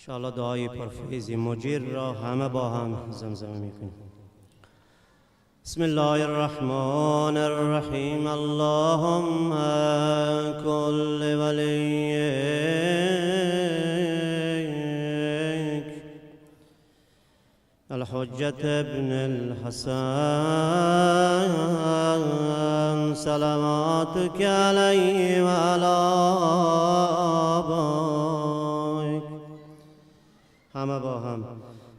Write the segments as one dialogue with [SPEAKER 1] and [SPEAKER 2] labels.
[SPEAKER 1] انشاءالله دعای پرفیض مجیر را همه با هم زمزمه میکنیم. بسم الله الرحمن الرحیم. اللهم كل وليك الحجة ابن الحسن صلواتك عليه وعلى آبائك. همه با هم.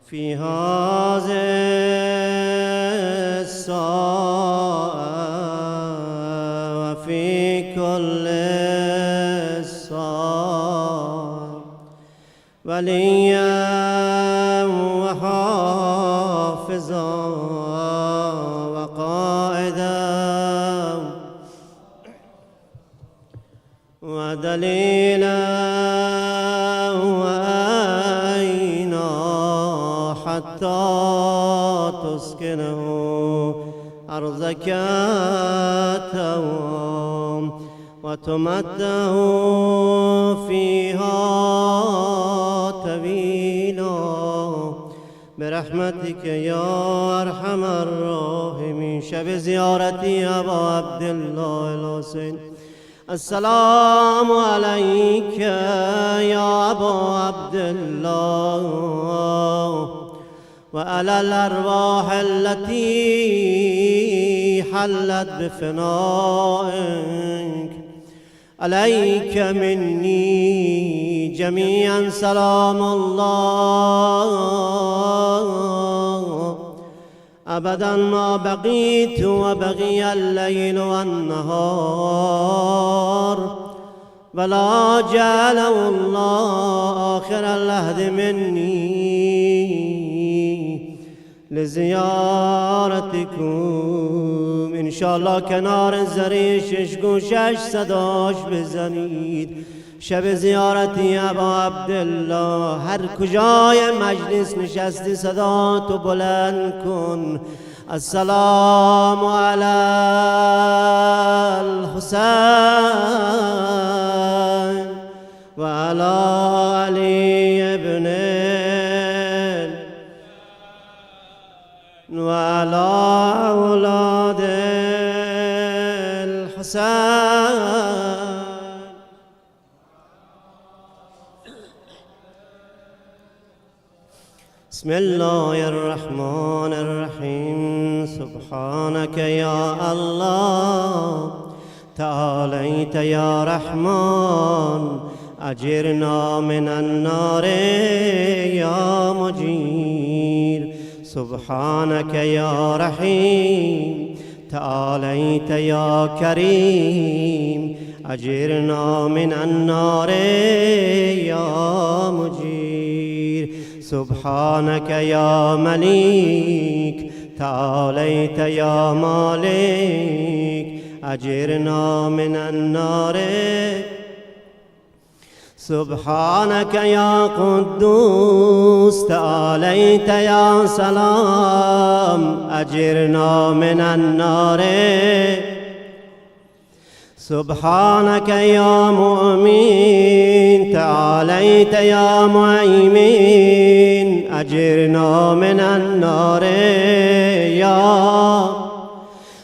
[SPEAKER 1] فی هذه الساعة وفي كل ساعة وليا وحافظا وقائدا ودليلا حتى تسكنه أرضك توام وتمته فيها طويلا برحمتك يا أرحم الراحمين. شب زيارتي أبا عبد الله الحسين. السلام عليك يا أبا عبد الله وعلى الأرواح التي حلت بفنائك. عليك مني جميعا سلام الله أبدا ما بقيت وبقي الليل والنهار ولا جعله الله آخر العهد مني لزیارتکم. انشاءالله کنار زری شش گوشش صداش بزنید. شب زیارتی ابا عبدالله. هر کجای مجلس نشستی صدا تو بلند کن. السلام علی الحسین و علی علی ابن وعلى أولاد الحسين. بسم الله الرحمن الرحيم. سبحانك يا الله تعاليت يا رحمن أجرنا من النار يا مجير. سبحانك يا رحيم تعاليت يا كريم أجرنا من النار يا مجير. سبحانك يا مليك تعاليت يا مالك أجرنا من النار. سبحانك يا قدوس تعاليت يا سلام أجرنا من النار. سبحانك يا مؤمن تعاليت يا مهيمن أجرنا من النار يا.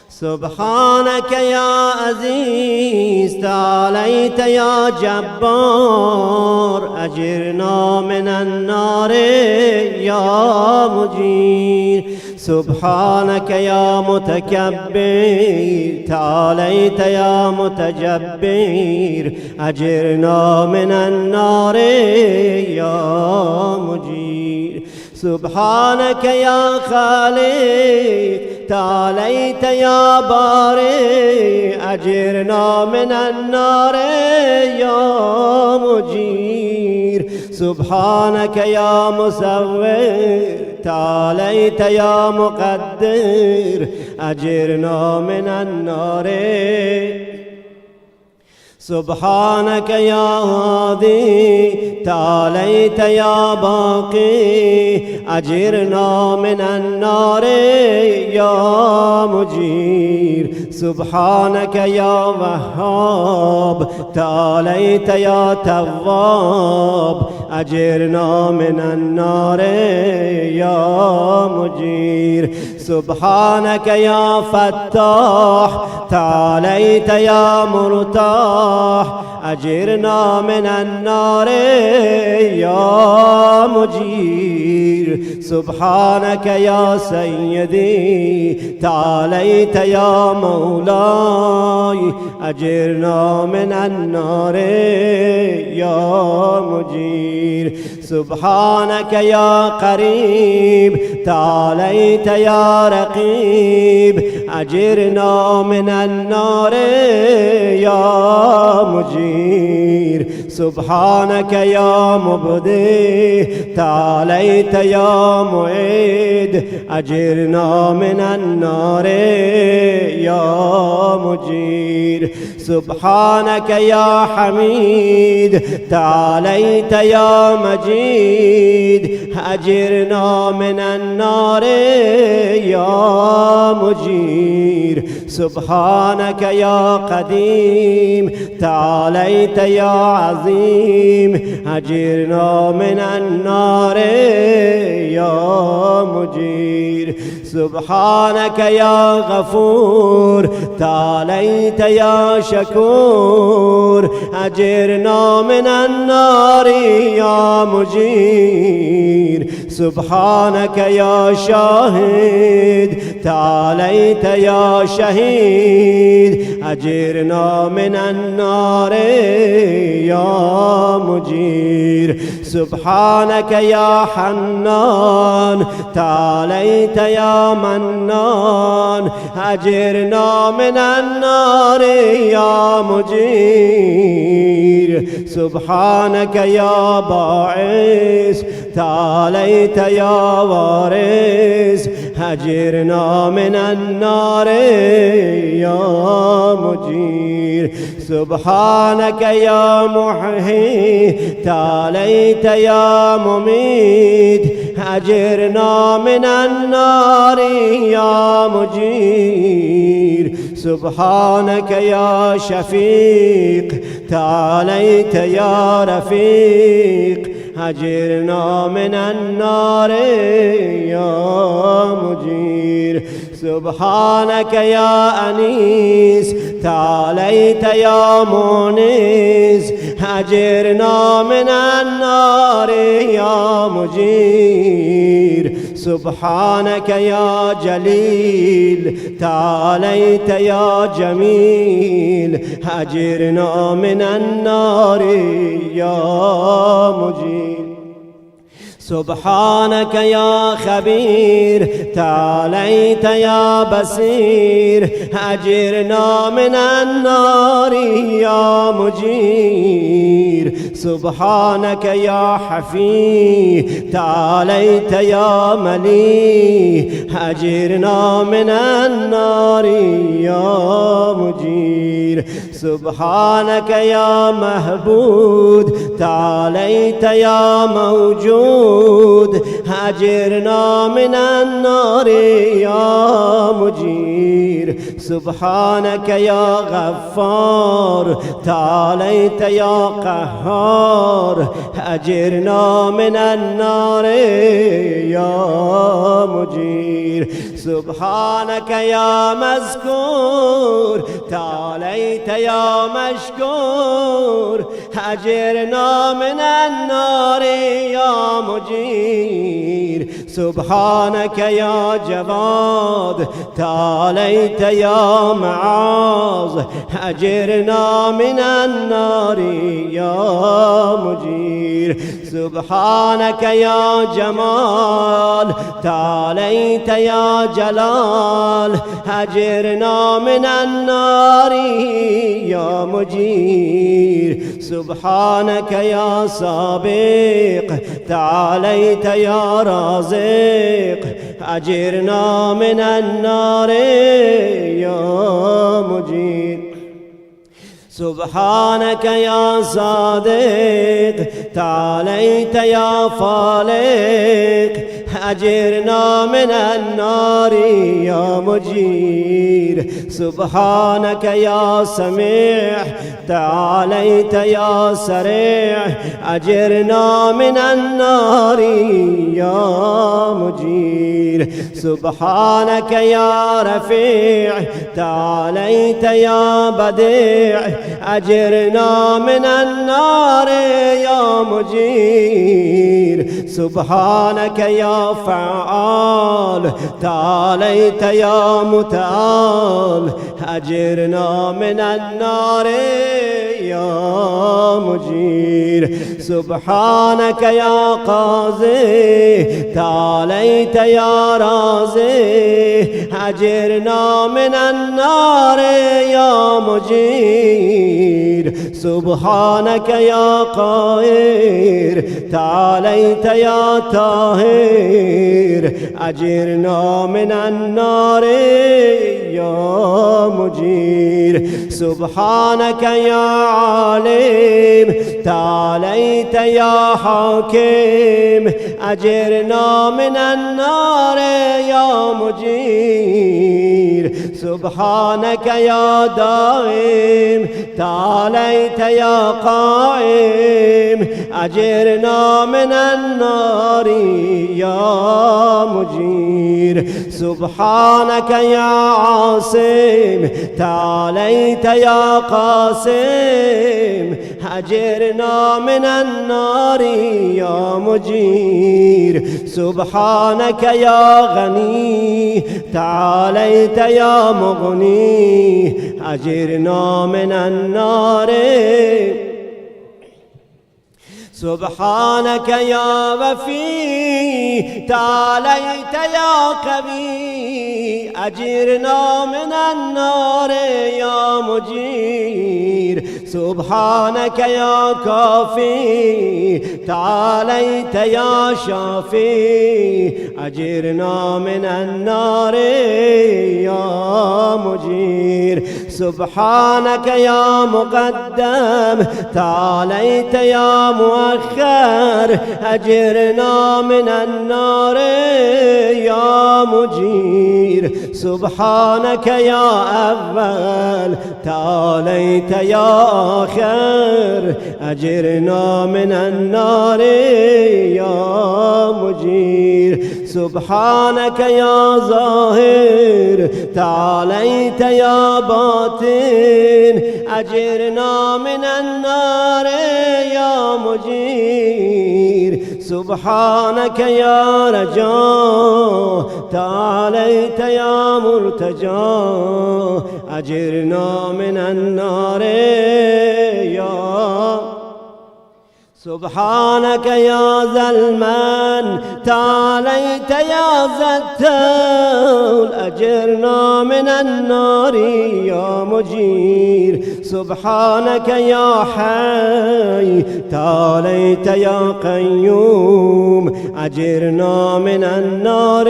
[SPEAKER 1] سبحانك يا عزيز تعاليت يا جبار أجرنا من النار يا مجير. سبحانك يا متكبر تعاليت يا متجبر أجرنا من النار يا مجير. سبحانك يا خالق تعاليت يا بارئ أجرنا من النار يا مجير. سبحانك يا مصور تعاليت يا مقدر أجرنا من النار. سبحانك يا هادي تعاليت يا باقي أجرنا من النار يا مجير سبحانك يا وهاب تعاليت يا تواب أجرنا من النار يا مجير سبحانك يا فتاح تعاليت يا مرتاح أجرنا من النار يا مجير سبحانك يا سيدي تعاليت يا مولاي أجرنا من النار يا مجير سبحانك يا قريب تعاليت يا رقيب أجرنا من النار يا مجير سبحانك يا مبدي تعاليت يا معيد أجرنا من النار يا مجير سبحانك يا حميد تعاليت يا مجيد أجرنا من النار يا مجير سبحانك يا قديم تعاليت يا عظيم أجرنا من النار يا مجير سبحانك يا غفور تعاليت يا شكور أجرنا من النار يا مجير سبحانك يا شاهد تعاليت يا شهيد أجرنا من النار يا مجير سبحانك يا حنان تعاليت يا منان أجرنا من النار يا مجير سبحانك يا باعث تعاليت يا وارث أجرنا من النار يا مجير سبحانك يا محيي تعاليت يا مميت أجرنا من النار يا مجير سبحانك يا شفيق تعاليت يا رفيق أجرنا من النار يا مجير سبحانك يا أنيس تعاليت يا مونس أجرنا من النار يا مجير سبحانك يا جليل تعاليت يا جميل أجرنا من النار يا مجير سبحانك يا خبير تعاليت يا بصير أجرنا من النار يا مجير سبحانك يا حفي تعاليت يا ملي أجرنا من النار يا مجير سبحانك يا مهبود تعاليت يا موجود أجرنا من النار يا مجير سبحانك يا غفار تعاليت يا قهار أجرنا من النار يا مجير سبحانك يا مذكور تعاليت يا مشكور أجرنا من النار يا مجير سبحانك يا جواد تعاليت يا معاذ أجرنا من النار يا مجير سبحانك يا جمال تعاليت يا جلال أجرنا من النار يا مجير سبحانك يا سابق تعاليت يا رازق أجرنا من النار يا مجير سبحانك يا صادق تعاليت يا فالق أجرنا من النار يا مجير سبحانك يا سميع تعاليت يا سريع أجرنا من النار يا مجير سبحانك يا رفيع تعاليت يا بديع أجرنا من النار يا مجير سبحانك يا فعال تعاليت يا متعال أجرنا من النار يا مجير سبحانك يا قاضي تعاليت يا رازي أجرنا من النار يا مجير سبحانك يا قاهر تعاليت يا طاهر أجرنا من النار يا مجير سبحانك يا عالم تعاليت يا حاكم أجرنا من النار يا مجير سبحانك يا دائم تعاليت يا قائم أجرنا من النار يا مجير سبحانك يا عاصم تعاليت يا قاسم أجرنا من النار يا مجير سبحانك يا غني تعاليت يا مغني أجرنا من النار سبحانك يا وفي تعاليت يا قوي أجرنا من النار يا مجير سبحانك يا كافي تعاليت يا شافي أجرنا من النار يا مجير سبحانك يا مقدم تعاليت يا مؤخر أجرنا من النار يا مجير سبحانك يا أول تعاليت يا آخر أجرنا من النار يا مجير سبحانك يا ظاهر تعاليت يا باطن أجرنا من النار يا مجير سبحانك يا رجاء تعاليت يا مرتجى أجرنا من النار يا سبحانك يا ذا المن تعاليت يا ذا الطول أجرنا من النار يا مجير سبحانك يا حي تعاليت يا قيوم أجرنا من النار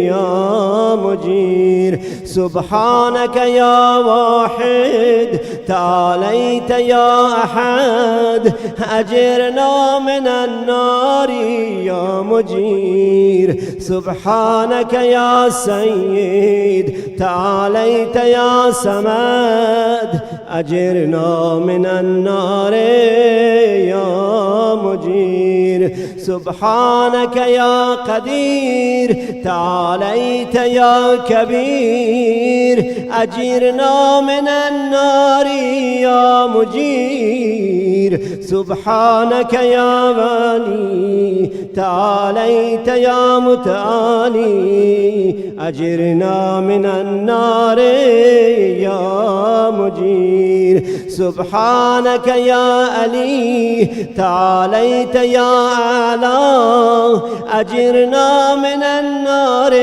[SPEAKER 1] يا مجير سبحانك يا واحد تعاليت يا أحد أجرنا من النار يا مجير سبحانك يا سيد تعاليت يا سمد أجرنا من النار يا مجير سبحانك يا قدير تعاليت يا كبير أجرنا من النار يا مجير سبحانك يا ولي تعاليت يا متعالي أجرنا من النار يا مجير سبحانك يا علي تعاليت يا أعلى أجرنا من النار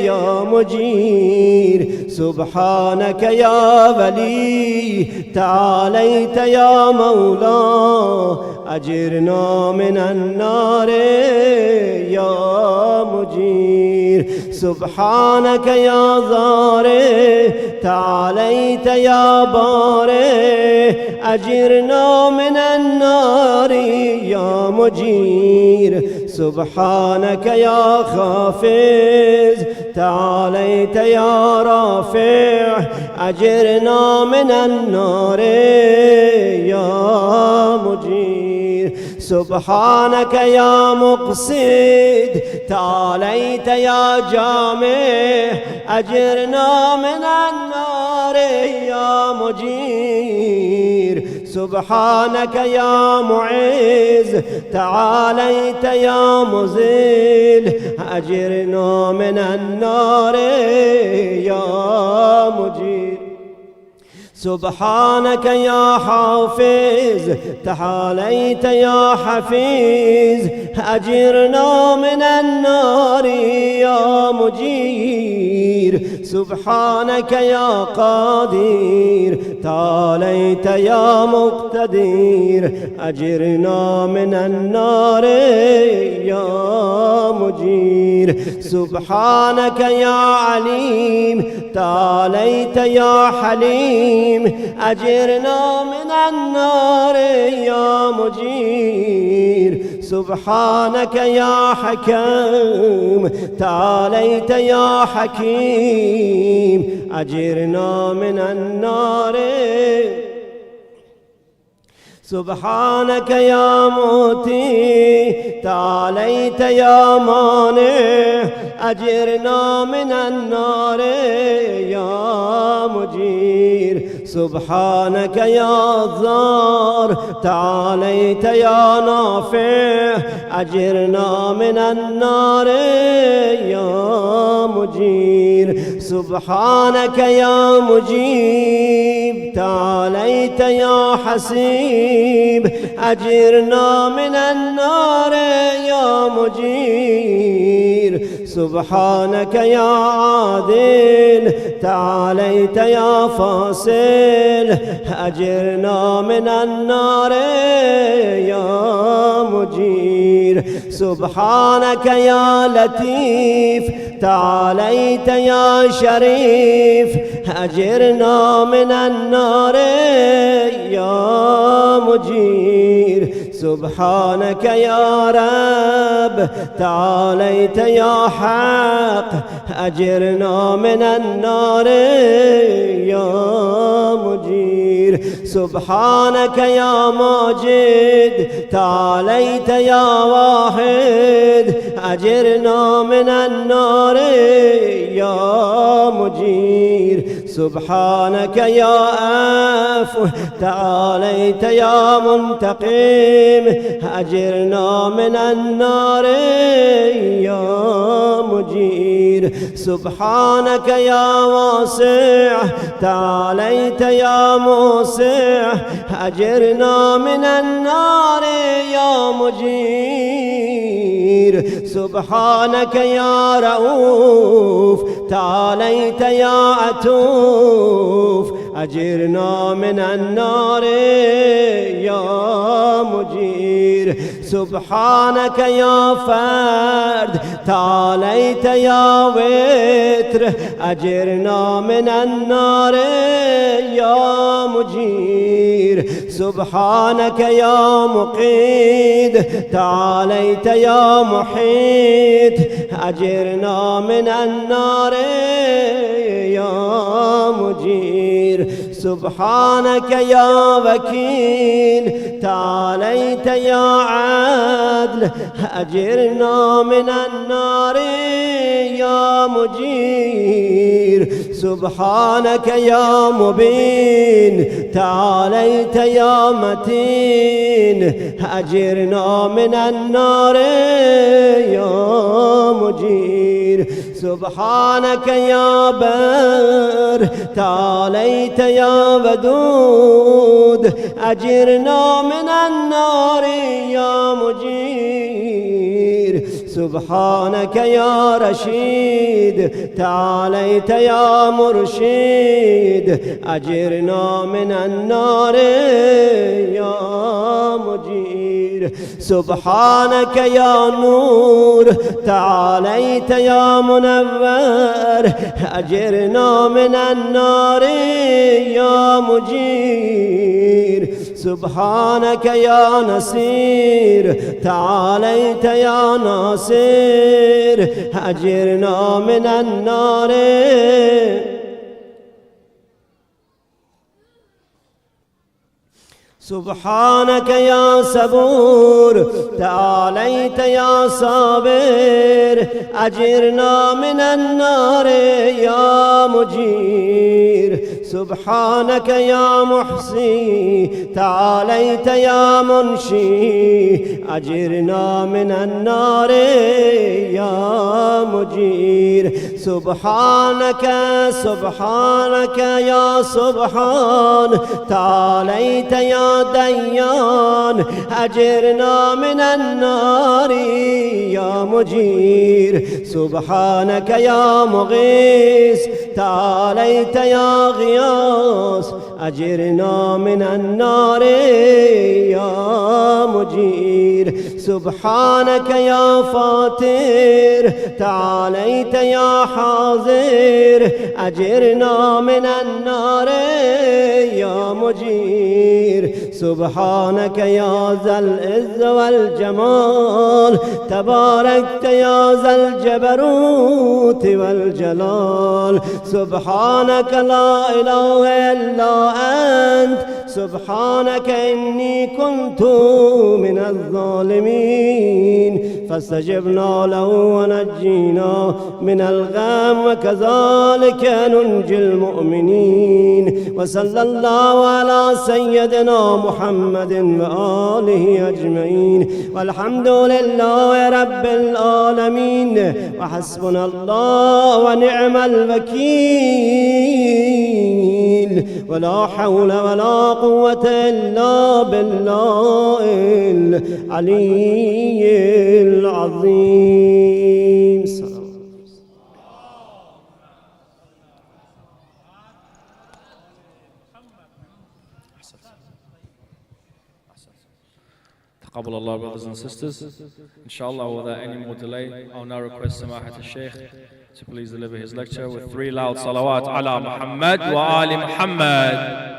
[SPEAKER 1] يا مجير سبحانك يا ولي تعاليت يا مولا أجرنا من النار يا مجير مجير سبحانك يا ضاري تعاليت يا باري أجرنا من النار يا مجير سبحانك يا خافز تعاليت يا رافع أجرنا من النار يا مجير سبحانك يا مقصد تعاليت يا جامع أجرنا من النار يا مجير سبحانك يا معز تعاليت يا مذل أجرنا من النار يا مجير سبحانك يا حافظ تعاليت يا حفيظ أجرنا من النار يا مجير سبحانك يا قادر تعاليت يا مقتدر أجرنا من النار يا مجير سبحانك يا عليم تعاليت يا حليم أجرنا من النار يا مجير سبحانك يا حكيم تعاليت يا حكيم أجرنا من النار سبحانك يا موتي تعاليت يا مانع أجرنا من النار يا مجير سبحانك يا ضار تعاليت يا نافع أجرنا من النار يا مجير سبحانك يا مجيب تعاليت يا حسيب أجرنا من النار يا مجير سبحانك يا عادل تعاليت يا فاصل أجرنا من النار يا مجير سبحانك يا لطيف تعاليت يا شريف أجرنا من النار يا مجير سبحانك يا رب تعاليت يا حق أجرنا من النار يا مجير سبحانك يا ماجد تعاليت يا واحد أجرنا من النار يا مجير سبحانك يا عفو تعاليت يا منتقم أجرنا من النار يا مجير سبحانك يا واسع تعاليت يا موسع أجرنا من النار يا مجير سبحانك يا رؤوف تعاليت يا عطوف أجرنا من النار يا مجير سبحانك يا فرد تعاليت يا وتر أجرنا من النار يا مجير سبحانك يا مقيد تعاليت يا محيط أجرنا من النار يا مجير سبحانك يا وكيل تعاليت يا عدل أجرنا من النار يا مجير سبحانك يا مبين تعاليت يا متين أجرنا من النار يا مجير سبحانك يا بر تعاليت يا ودود أجرنا من النار يا مجير سبحانك يا رشيد تعاليت يا مرشد أجرنا من النار يا مجير سبحانك يا نور تعاليت يا منور أجرنا من النار يا مجير سبحانك يا نصير تعاليت يا ناصر أجرنا من النار سبحانك يا صبور تعاليت يا صابر أجرنا من النار يا مجير سبحانك يا محصي تعاليت يا منشي أجرنا من النار يا مجير سبحانك سبحانك يا سبحان تعاليت يا ديان أجرنا من النار يا مجير سبحانك يا مغيث تعاليت يا غياث أجرنا من النار يا مجير سبحانك يا فاتر تعاليت يا حاضر أجرنا من النار يا مجير سبحانك يا ذا العز والجمال تباركت يا ذا الجبروت والجلال سبحانك لا إله إلا أنت سبحانك إني كنت من الظالمين فاستجبنا له ونجينا من الغم وكذلك ننجي المؤمنين وصلى الله على سيدنا محمد وآله أجمعين والحمد لله رب العالمين وحسبنا الله ونعم الوكيل ولا حول ولا قوة إلا بالله العلي العظيم
[SPEAKER 2] تقبل Allah, brothers and sisters. Inshallah, without any more delay, I'll now request Samahat al-Shaykh to please deliver his lecture with 3 loud salawat ala Muhammad wa ali Muhammad.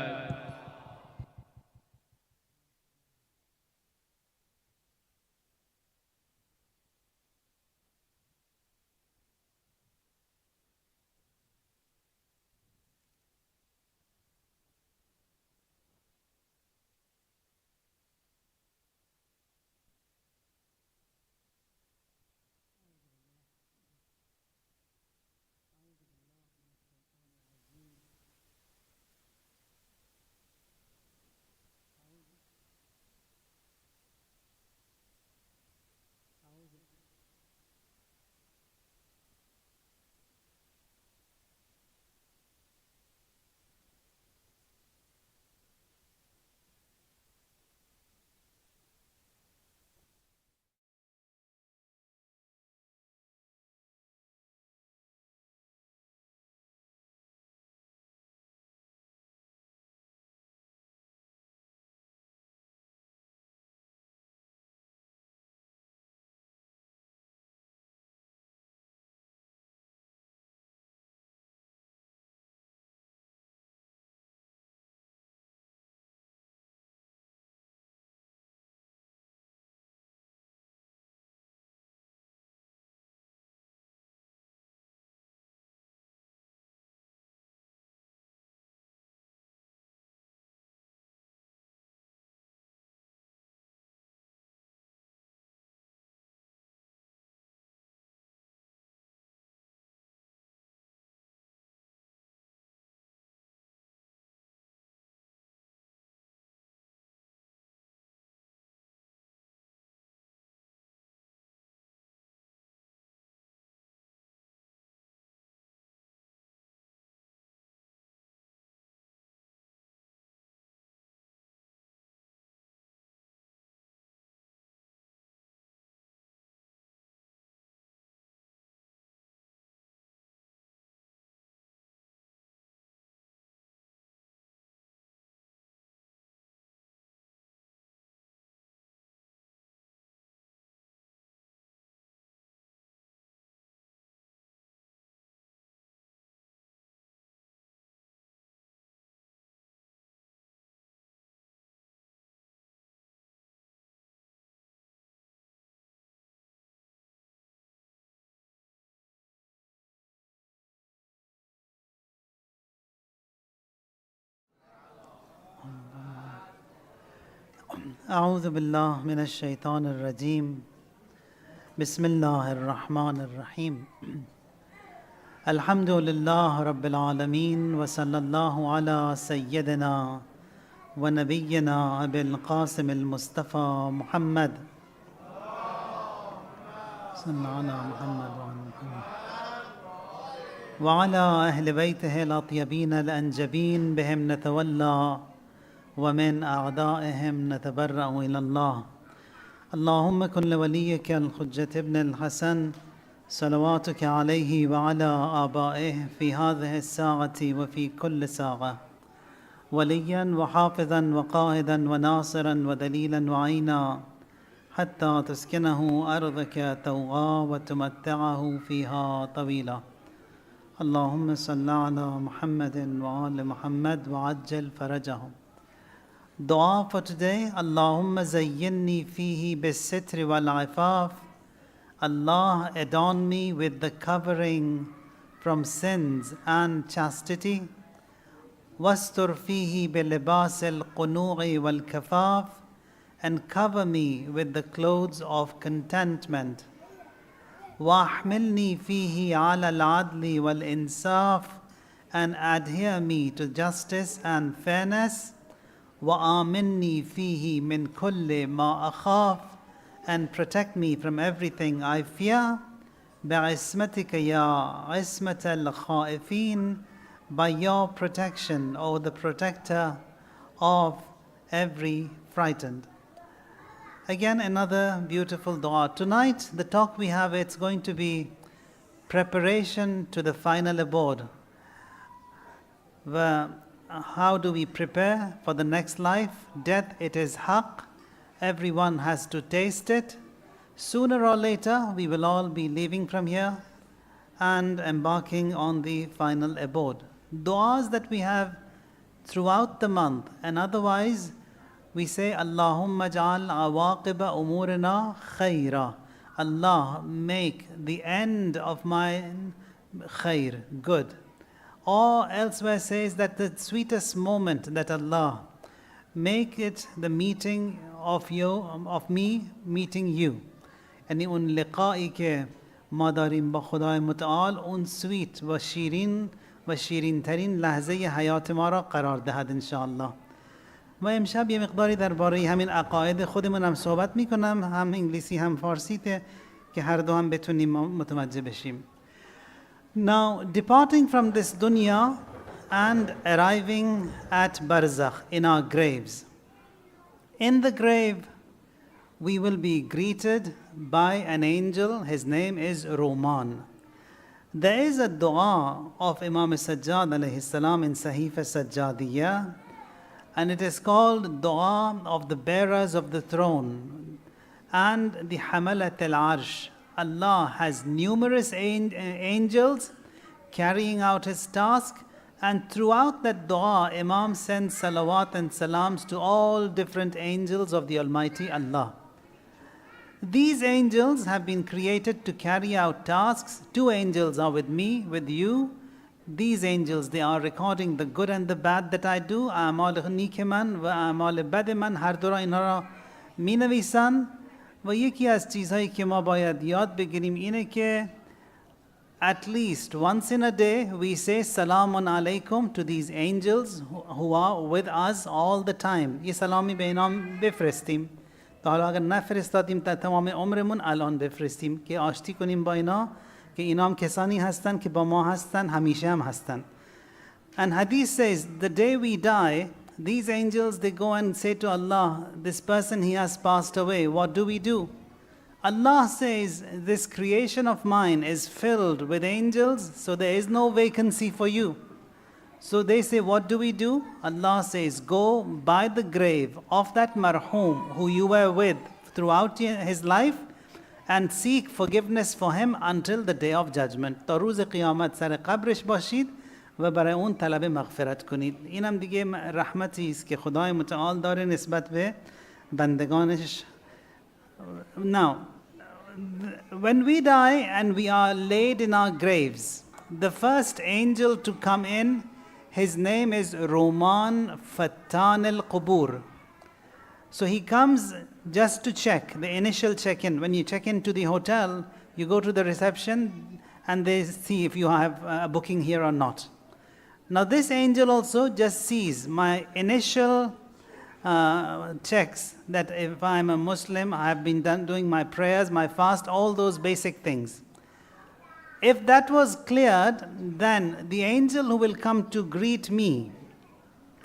[SPEAKER 3] أعوذ بالله من الشيطان الرجيم بسم الله الرحمن الرحيم الحمد لله رب العالمين وصلى الله على سيدنا ونبينا أبي القاسم المصطفى محمد صلى على محمد وعلى أهل بيته الأطيبين الأنجبين بهم نتولى ومن أعدائهم نتبرأ إلى الله اللهم كن لوليك الحجة ابن الحسن صلواتك عليه وعلى آبائه في هذه الساعة وفي كل ساعة وليا وحافظا وقائدا وناصرا ودليلا وعينا حتى تسكنه أرضك توعا وتمتعه فيها طويلا اللهم صل على محمد وآل محمد وعجل فرجهم. Dua for today, Allahumma zayyinni fihi bis-sitri wal-'ifaf. Allah adorn me with the covering from sins and chastity. Wastur fihi bi-libas al-qunu'i wal-kafaf. And cover me with the clothes of contentment. وَأَحْمِلْنِي فِيهِ عَلَى الْعَدْلِ وَالْإِنصَافِ. And adhere me to justice and fairness. وَآمِنِّي فِيهِ مِنْ كُلِّ مَا أَخَافُ. And protect me from everything I fear. بِعِصْمَتِكَ يَا عِصْمَةَ الْخَائِفِينَ. By your protection, O the protector of every frightened. Again, another beautiful dua. Tonight, the talk we have, it's going to be preparation to the final abode. How do we prepare for the next life? Death, it is haqq. Everyone has to taste it. Sooner or later, we will all be leaving from here and embarking on the final abode. Du'as that we have throughout the month and otherwise, we say, Allahumma ja'al awaqiba umurina khayra. Allah, make the end of mine khair, good. Or elsewhere says that the sweetest moment that Allah, make it the meeting of me meeting you. یعنی اون لقائی که ما داریم با خدای متعال اون سویت و شیرین ترین لحظه حیات ما را قرار دهد انشاءالله. ما امشب یه مقداری درباره همین عقاید خودمون هم صحبت میکنم، هم انگلیسی هم فارسی که هر دو هم بتونیم متوجه بشیم. Now, departing from this dunya and arriving at barzakh, in our graves. In the grave, we will be greeted by an angel. His name is Roman. There is a dua of Imam Sajjad alayhi salam in Sahifa Sajjadiyya, and it is called Dua of the bearers of the throne and the Hamalat al-Arsh. Allah has numerous angels carrying out His task, and throughout that dua, Imam sends salawat and salams to all different angels of the Almighty Allah. These angels have been created to carry out tasks. 2 angels are with me, with you. These angels, they are recording the good and the bad that I do. اعمال نیک من و اعمال بد من هر دو را اینها را می نویسن. و یکی از چیزهایی که ما باید یاد بگیریم اینه که at least once in a day we say salamun alaykum to these angels who are with us all the time. یه سلامی به اینا بفرستیم. تا حالا اگر نفرستادیم تا تمام عمرمون الان بفرستیم که آشتی کنیم با اینا که اینا هم کسانی هستن که با ما هستن، همیشه هم هستن. And hadith says the day we die, these angels, they go and say to Allah, this person, he has passed away. What do we do? Allah says, this creation of mine is filled with angels, so there is no vacancy for you. So they say, what do we do? Allah says, go by the grave of that marhum who you were with throughout his life and seek forgiveness for him until the day of judgment. تا روز قیامت سر قبرش باشید و برای اون طلب مغفرت کنید. اینم دیگه رحمتی است که خدای متعال داره نسبت به بندگانش. Now, when we die and we are laid in our graves, the first angel to come in, his name is Roman Fattan al-Qubur. So he comes just to check, the initial check-in. When you check into the hotel, you go to the reception and they see if you have a booking here or not. Now this angel also just sees my initial checks, that if I'm a Muslim, I have been doing my prayers, my fast, all those basic things. If that was cleared, then the angel who will come to greet me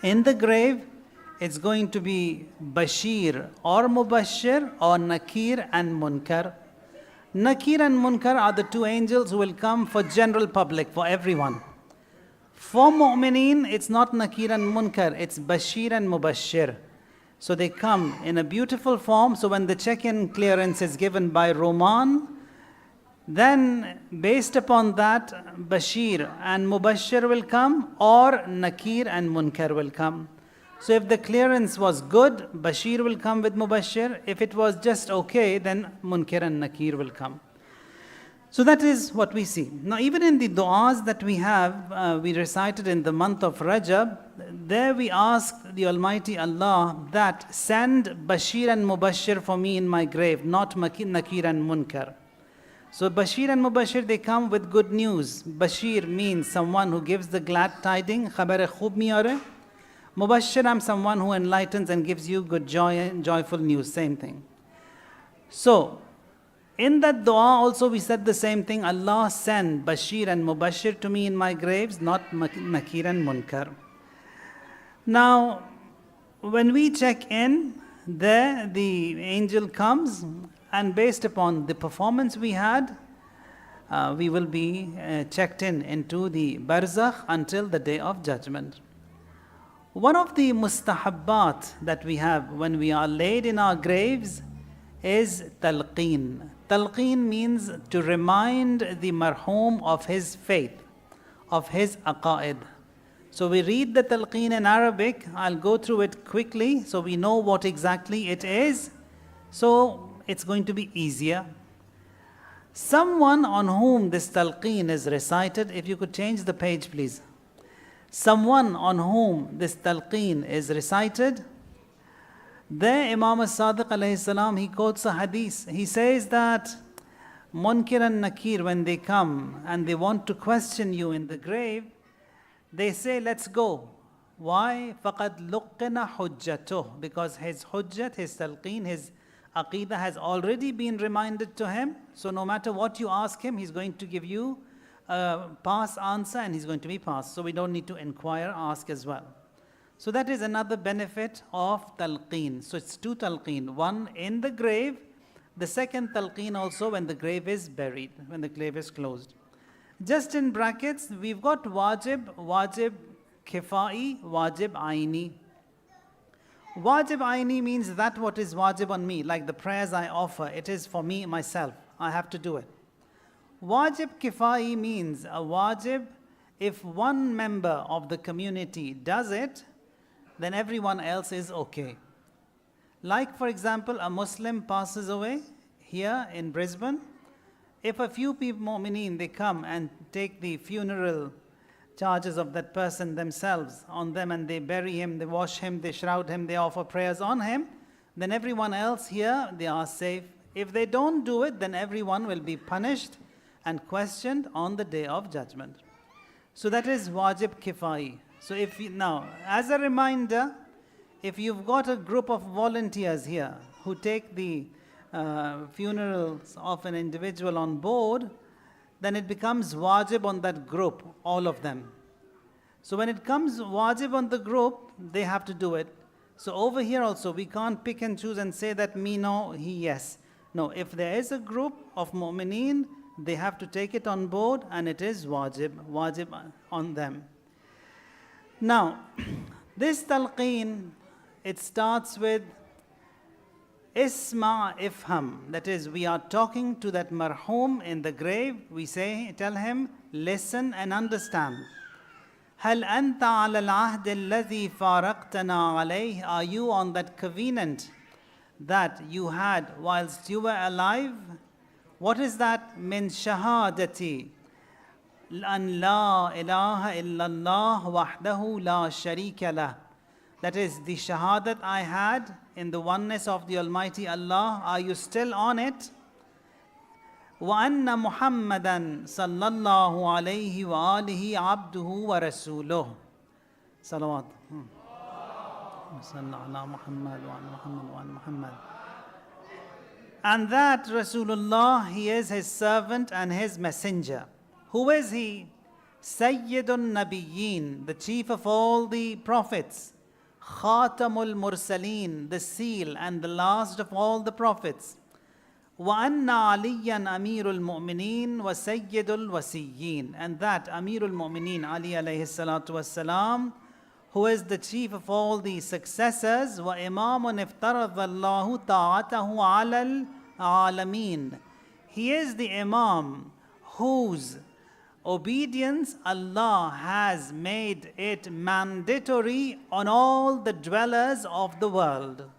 [SPEAKER 3] in the grave, it's going to be Bashir or Mubashir or Nakir and Munkar. Nakir and Munkar are the two angels who will come for general public, for everyone. For Mu'mineen, it's not Nakir and Munkar, it's Bashir and Mubashir. So they come in a beautiful form. So when the check-in clearance is given by Roman, then based upon that, Bashir and Mubashir will come, or Nakir and Munkar will come. So if the clearance was good, Bashir will come with Mubashir. If it was just okay, then Munkar and Nakir will come. So that is what we see. Now even in the du'as that we have, we recited in the month of Rajab, there we ask the Almighty Allah that send Bashir and Mubashir for me in my grave, not Nakir and Munkar. So Bashir and Mubashir, they come with good news. Bashir means someone who gives the glad tiding, khabar khub miyare. Mubashir, I'm someone who enlightens and gives you good joy and joyful news, same thing. So in that dua also we said the same thing. Allah send Bashir and Mubashir to me in my graves, not Nakir and Munkar. Now, when we check in, there the angel comes, and based upon the performance we had, we will be checked in into the barzakh until the day of judgment. One of the mustahabbat that we have when we are laid in our graves is talqeen. Talqeen means to remind the marhum of his faith, of his aqaid. So we read the talqeen in Arabic. I'll go through it quickly so we know what exactly it is. So it's going to be easier. Someone on whom this talqeen is recited, if you could change the page please. Someone on whom this talqeen is recited, there Imam as-Sadiq alayhi salam, he quotes a hadith. He says that Munkir and Nakir, when they come and they want to question you in the grave, they say, let's go. Why? فَقَدْ لُقِّنَ حُجَّتُهُ. Because his hujjat, his talqeen, his aqidah has already been reminded to him. So no matter what you ask him, he's going to give you a pass answer and he's going to be passed. So we don't need to inquire, ask as well. So that is another benefit of talqeen. So it's two talqeen. One in the grave, the second talqeen also when the grave is buried, when the grave is closed. Just in brackets, we've got wajib, wajib kifai, wajib aini. Wajib aini means that what is wajib on me, like the prayers I offer, it is for me, myself. I have to do it. Wajib kifai means a wajib, if one member of the community does it, then everyone else is okay. Like for example, a Muslim passes away here in Brisbane. If a few people, mu'mineen, they come and take the funeral charges of that person themselves on them and they bury him, they wash him, they shroud him, they offer prayers on him, then everyone else here, they are safe. If they don't do it, then everyone will be punished and questioned on the day of judgment. So that is wajib kifai. So if you, now, as a reminder, if you've got a group of volunteers here who take the funerals of an individual on board, then it becomes wajib on that group, all of them. So when it comes wajib on the group, they have to do it. So over here also, we can't pick and choose and say that me no, he yes. No, if there is a group of mu'mineen, they have to take it on board and it is wajib on them. Now, this talqeen, it starts with Isma ifham. That is, we are talking to that marhum in the grave. We say, tell him, listen and understand. هل أنت على العهد الذي فارقتنا عليه? Are you on that covenant that you had whilst you were alive? What is that? من شهادتي أن لا إله إلا الله وحده لا شريك له. that is the shahadat I had in the oneness of the Almighty Allah, are you still on it? وَأَنَّ مُحَمَّدًا صَلَّى اللَّهُ عَلَيْهِ وَآلِهِ عَبْدُهُ وَرَسُولُهُ. Salawat. And that Rasulullah, he is his servant and his messenger. Who is he? Sayyidun Nabiyyin, the chief of all the prophets. Khatamul Mursaleen, the seal and the last of all the prophets. وَأَنَّ عَلِيًّا أَمِيرُ الْمُؤْمِنِينَ وَسَيِّدُ الْوَسِيِّينَ. And that Amirul Mu'mineen, Ali alayhi salatu wassalam, who is the chief of all the successors, وَإِمَامٌ افترض الله طاعته على العالمين. He is the Imam whose obedience Allah has made it mandatory on all the dwellers of the world.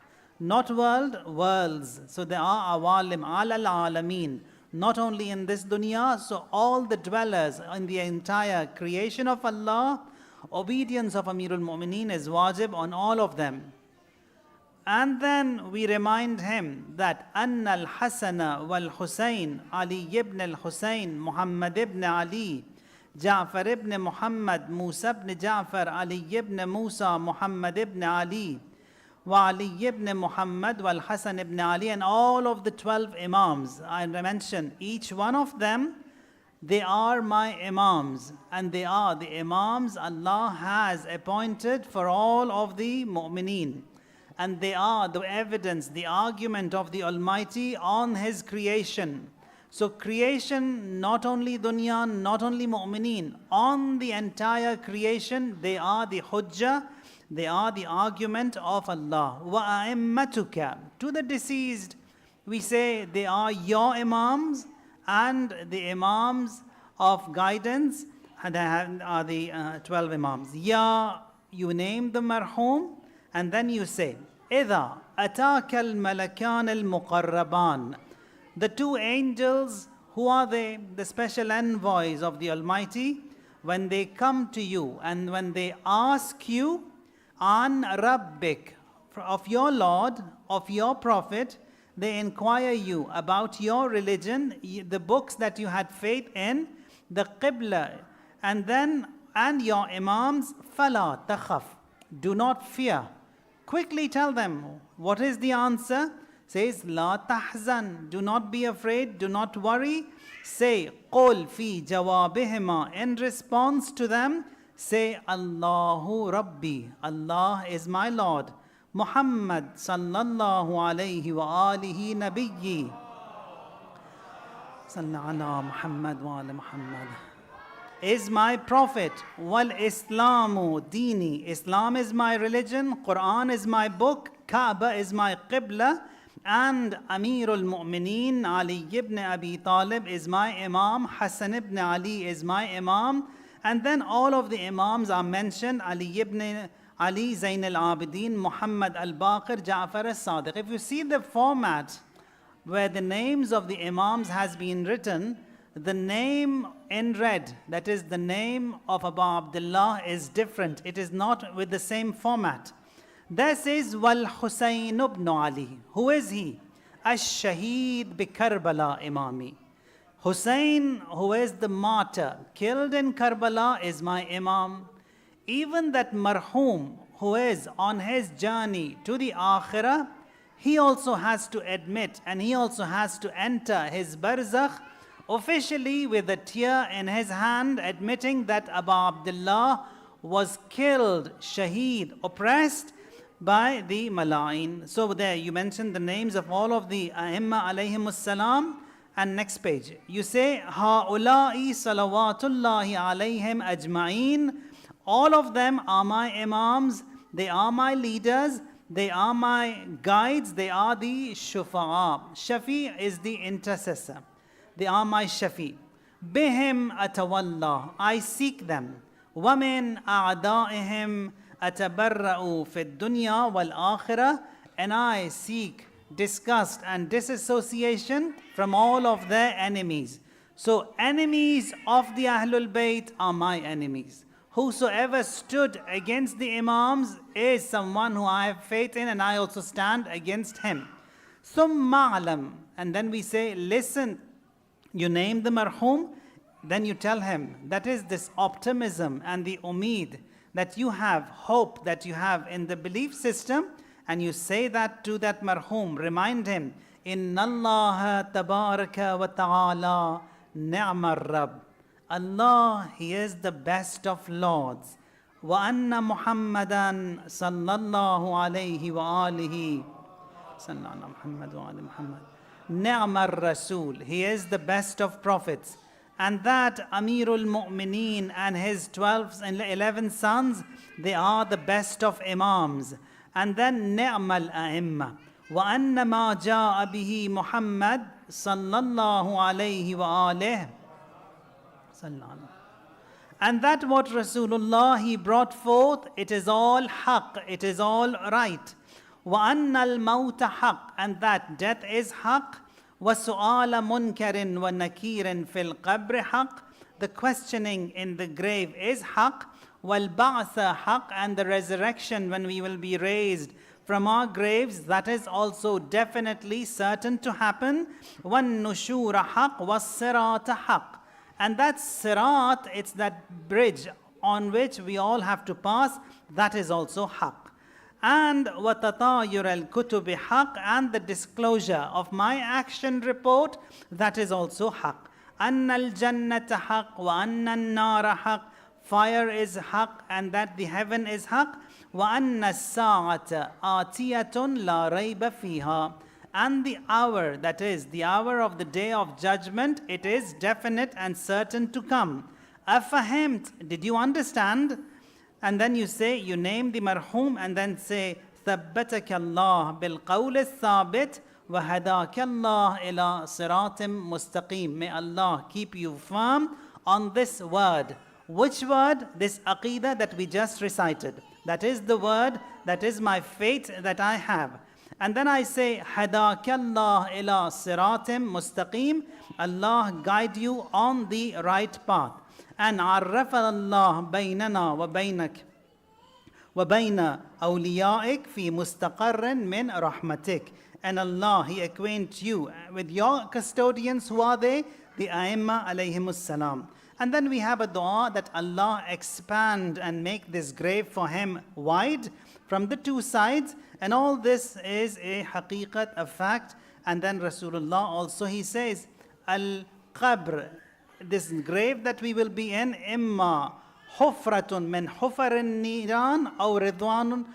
[SPEAKER 3] Not world, worlds. So there are awalim, alal alameen. Not only in this dunya, so all the dwellers in the entire creation of Allah, obedience of Amirul Mu'mineen is wajib on all of them. And then we remind him that Anna al-Hasan wal-Husayn, Ali ibn al-Husayn, Muhammad ibn Ali, Ja'far ibn Muhammad, Musa ibn Ja'far, Ali ibn Musa, Muhammad ibn Ali, wa Ali ibn Muhammad wal Hasan ibn Ali, and all of the 12 Imams. I mentioned each one of them, they are my Imams, and they are the Imams Allah has appointed for all of the Mu'mineen. And they are the evidence, the argument of the Almighty on His creation. So creation, not only dunya, not only mu'mineen, on the entire creation, they are the hujjah, they are the argument of Allah. وَأَئِمَّتُكَ. To the deceased, we say they are your Imams and the Imams of guidance, and are the 12 Imams. Ya, you name the marhum, and then you say, إِذَا أَتَاكَ الْمَلَكَانِ الْمُقَرَّبَانِ. The two angels, who are they? The special envoys of the Almighty. When they come to you and when they ask you, an Rabbik, of your Lord, of your Prophet, they inquire you about your religion, the books that you had faith in, the Qibla, and your Imams, فَلَا تَخَفْ. Do not fear. Quickly tell them, what is the answer? Says, La tahzan, do not be afraid, do not worry. Say, Qul fi jawabihima, in response to them, say, Allahu Rabbi, Allah is my Lord. Muhammad sallallahu alayhi wa alihi nabiyyi. Sallallahu ala Muhammad wa ala Muhammad. Is my prophet. Wal Islamu dini. Islam is my religion. Quran is my book. Kaaba is my qibla. And Amirul Mu'mineen Ali ibn Abi Talib is my Imam. Hassan ibn Ali is my Imam. And then all of the Imams are mentioned. Ali ibn Ali Zain al-Abidin, Muhammad al-Baqir, Ja'far al-Sadiq. If you see the format where the names of the Imams has been written, the name in red, that is the name of Abu Abdullah, is different. It is not with the same format. There says, Wal Husayn ibn Ali. Who is he? Ash-Shaheed bi Karbala Imami. Hussein, who is the martyr, killed in Karbala, is my Imam. Even that marhum, who is on his journey to the Akhirah, he also has to admit and he also has to enter his barzakh officially with a tear in his hand, admitting that Abu Abdullah was killed, shaheed, oppressed by the Mala'in. So there you mentioned the names of all of the A'imma alayhimus salam. And next page, you say, Ha'ula'i salawatullahi alayhim ajma'een. All of them are my Imams, they are my leaders, they are my guides, they are the Shufa'a. Shafi is the intercessor. They are my Shafi. Bihim atawallah, I seek them. Wamin a'da'ihim atabarra'u fid dunya wal akhirah, and I seek disgust and disassociation from all of their enemies. So enemies of the Ahlul Bayt are my enemies. Whosoever stood against the Imams is someone who I have faith in, and I also stand against him. Summa alam. And then we say, listen, you name the marhum, then you tell him, that is this optimism and the umeed that you have, hope that you have in the belief system, and you say that to that marhum, remind him, Inna Allah tabaraka wa ta'ala ni'mar Rabb. Allah, He is the best of Lords. Wa anna Muhammadan sallallahu alayhi wa alihi sallallahu Muhammad wa ali Muhammad. Ni'mar Rasul. He is the best of prophets. And that Amirul Mu'mineen and his 12 and 11 sons, they are the best of Imams. And then Ni'mal A'imma. Wa anna ma ja'a bihi Muhammad sallallahu alayhi wa alihi. And that what Rasulullah he brought forth, it is all haqq, it is all right. Wa anna al-mawta haqq, and that death is haqq. وَسُؤَالَ مُنْكَرٍ وَنَكِيرٍ فِي الْقَبْرِ حَقٍّ. The questioning in the grave is haqq. وَالْبَعْثَ حَقٍّ, and the resurrection when we will be raised from our graves, that is also definitely certain to happen. وَالنُّشُورَ حَقٍّ وَالصِّرَاطَ حَقٍّ. And that sirat, it's that bridge on which we all have to pass, that is also haqq. And وَتَطَايُرَ الْكُتُبِ حَقٍّ, and the disclosure of my action report, that is also haqq. أَنَّ الْجَنَّةَ حَقٍّ وَأَنَّ النَّارَ حَقٍّ. Fire is haqq, and that the heaven is haqq. وَأَنَّ السَّاعَةَ آتِيَةٌ لَا رَيْبَ فِيهَا. And the hour, that is the hour of the day of judgment, it is definite and certain to come. أَفَهِمْتَ, did you understand? And then you say, you name the marhum, and then say, ثَبَّتَكَ اللَّهُ بِالْقَوْلِ الثَّابِتِ وَهَدَاكَ اللَّهُ إِلَىٰ صِرَاطٍ مُسْتَقِيمٍ. May Allah keep you firm on this word. Which word? This aqidah that we just recited. That is the word, that is my faith that I have. And then I say, هَدَاكَ اللَّهُ إِلَىٰ صِرَاطٍ مُسْتَقِيمٍ. Allah guide you on the right path. And عرف الله بيننا وبينك وبين أوليائك في مستقر من رحمتك. And Allah, He acquaints you with your custodians. Who are they? The A'imma alayhimus salam. And then we have a dua that Allah expand and make this grave for him wide from the two sides. And all this is a haqiqat, a fact. And then Rasulullah also, he says, Al-Qabr, this grave that we will be in, imma hufratun min hufarin niran aw ridwanun,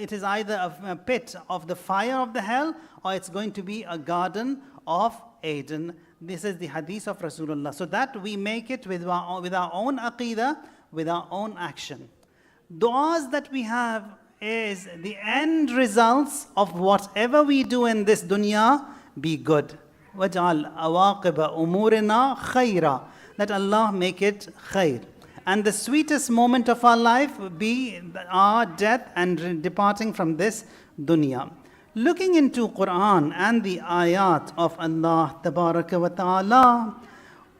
[SPEAKER 3] it is either a pit of the fire of the hell, or it's going to be a garden of Eden. This is the hadith of Rasulullah. So that we make it with our own aqidah, with our own action. Du'as that we have is the end results of whatever we do in this dunya be good. وَجْعَلْ أَوَاقِبَ أُمُورِنَا خَيْرًا. That Allah make it khair. And the sweetest moment of our life be our death and departing from this dunya. Looking into Quran and the ayat of Allah Tabaraka wa Ta'ala,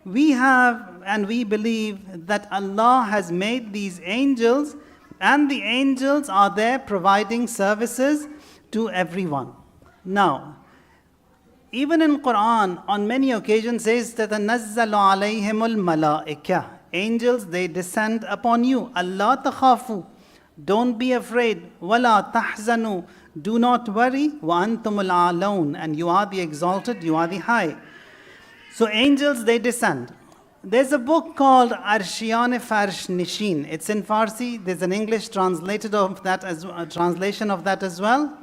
[SPEAKER 3] we have and we believe that Allah has made these angels, and the angels are there providing services to everyone. Now, even in Quran, on many occasions says that تَتَنَزَّلُ عَلَيْهِمُ الْمَلَائِكَةِ. Angels, they descend upon you. Allah takhafu. Don't be afraid. وَلَا تَحْزَنُوا. Do not worry. وَأَنْتُمُ الْعَالَوْنَ. And you are the exalted, you are the high. So angels, they descend. There's a book called Arshiyan Farsh Nishin. It's in Farsi. There's an English translation of that as well.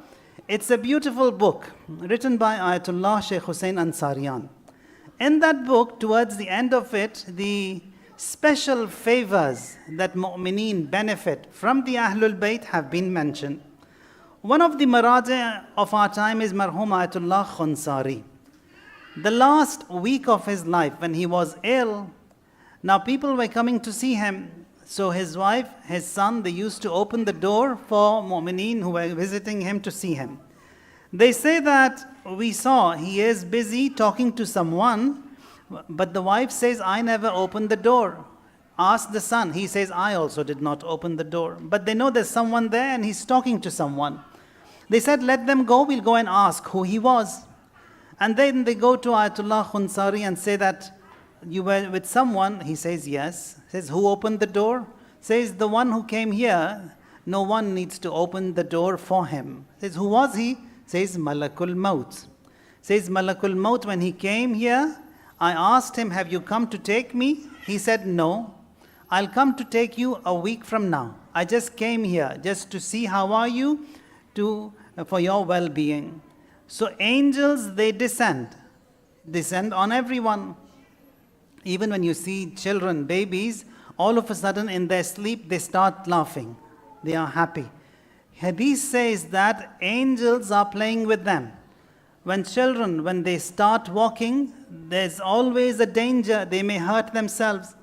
[SPEAKER 3] It's a beautiful book written by Ayatollah Sheikh Hussain Ansariyan. In that book, towards the end of it, the special favors that mu'mineen benefit from the Ahlul Bayt have been mentioned. One of the maraja of our time is Marhum Ayatollah Khunsari. The last week of his life, when he was ill, now people were coming to see him. So his wife, his son, they used to open the door for mu'mineen who were visiting him to see him. They say that we saw he is busy talking to someone, but the wife says, I never opened the door. ask the son. He says, I also did not open the door. But they know there's someone there and he's talking to someone. They said, let them go, we'll go and ask who he was. And then they go to Ayatollah Khunsari and say that, you were with someone? He says, yes. Says, who opened the door? Says, the one who came here, no one needs to open the door for him. Says, who was he? Says, Malakul Maut. Says, Malakul Maut, when he came here, I asked him, have you come to take me? He said, no. I'll come to take you a week from now. I just came here just to see how are you for your well-being. So angels, they descend on everyone. Even when you see children, babies, all of a sudden in their sleep, they start laughing. They are happy. Hadith says that angels are playing with them. When children, when they start walking, there's always a danger. They may hurt themselves.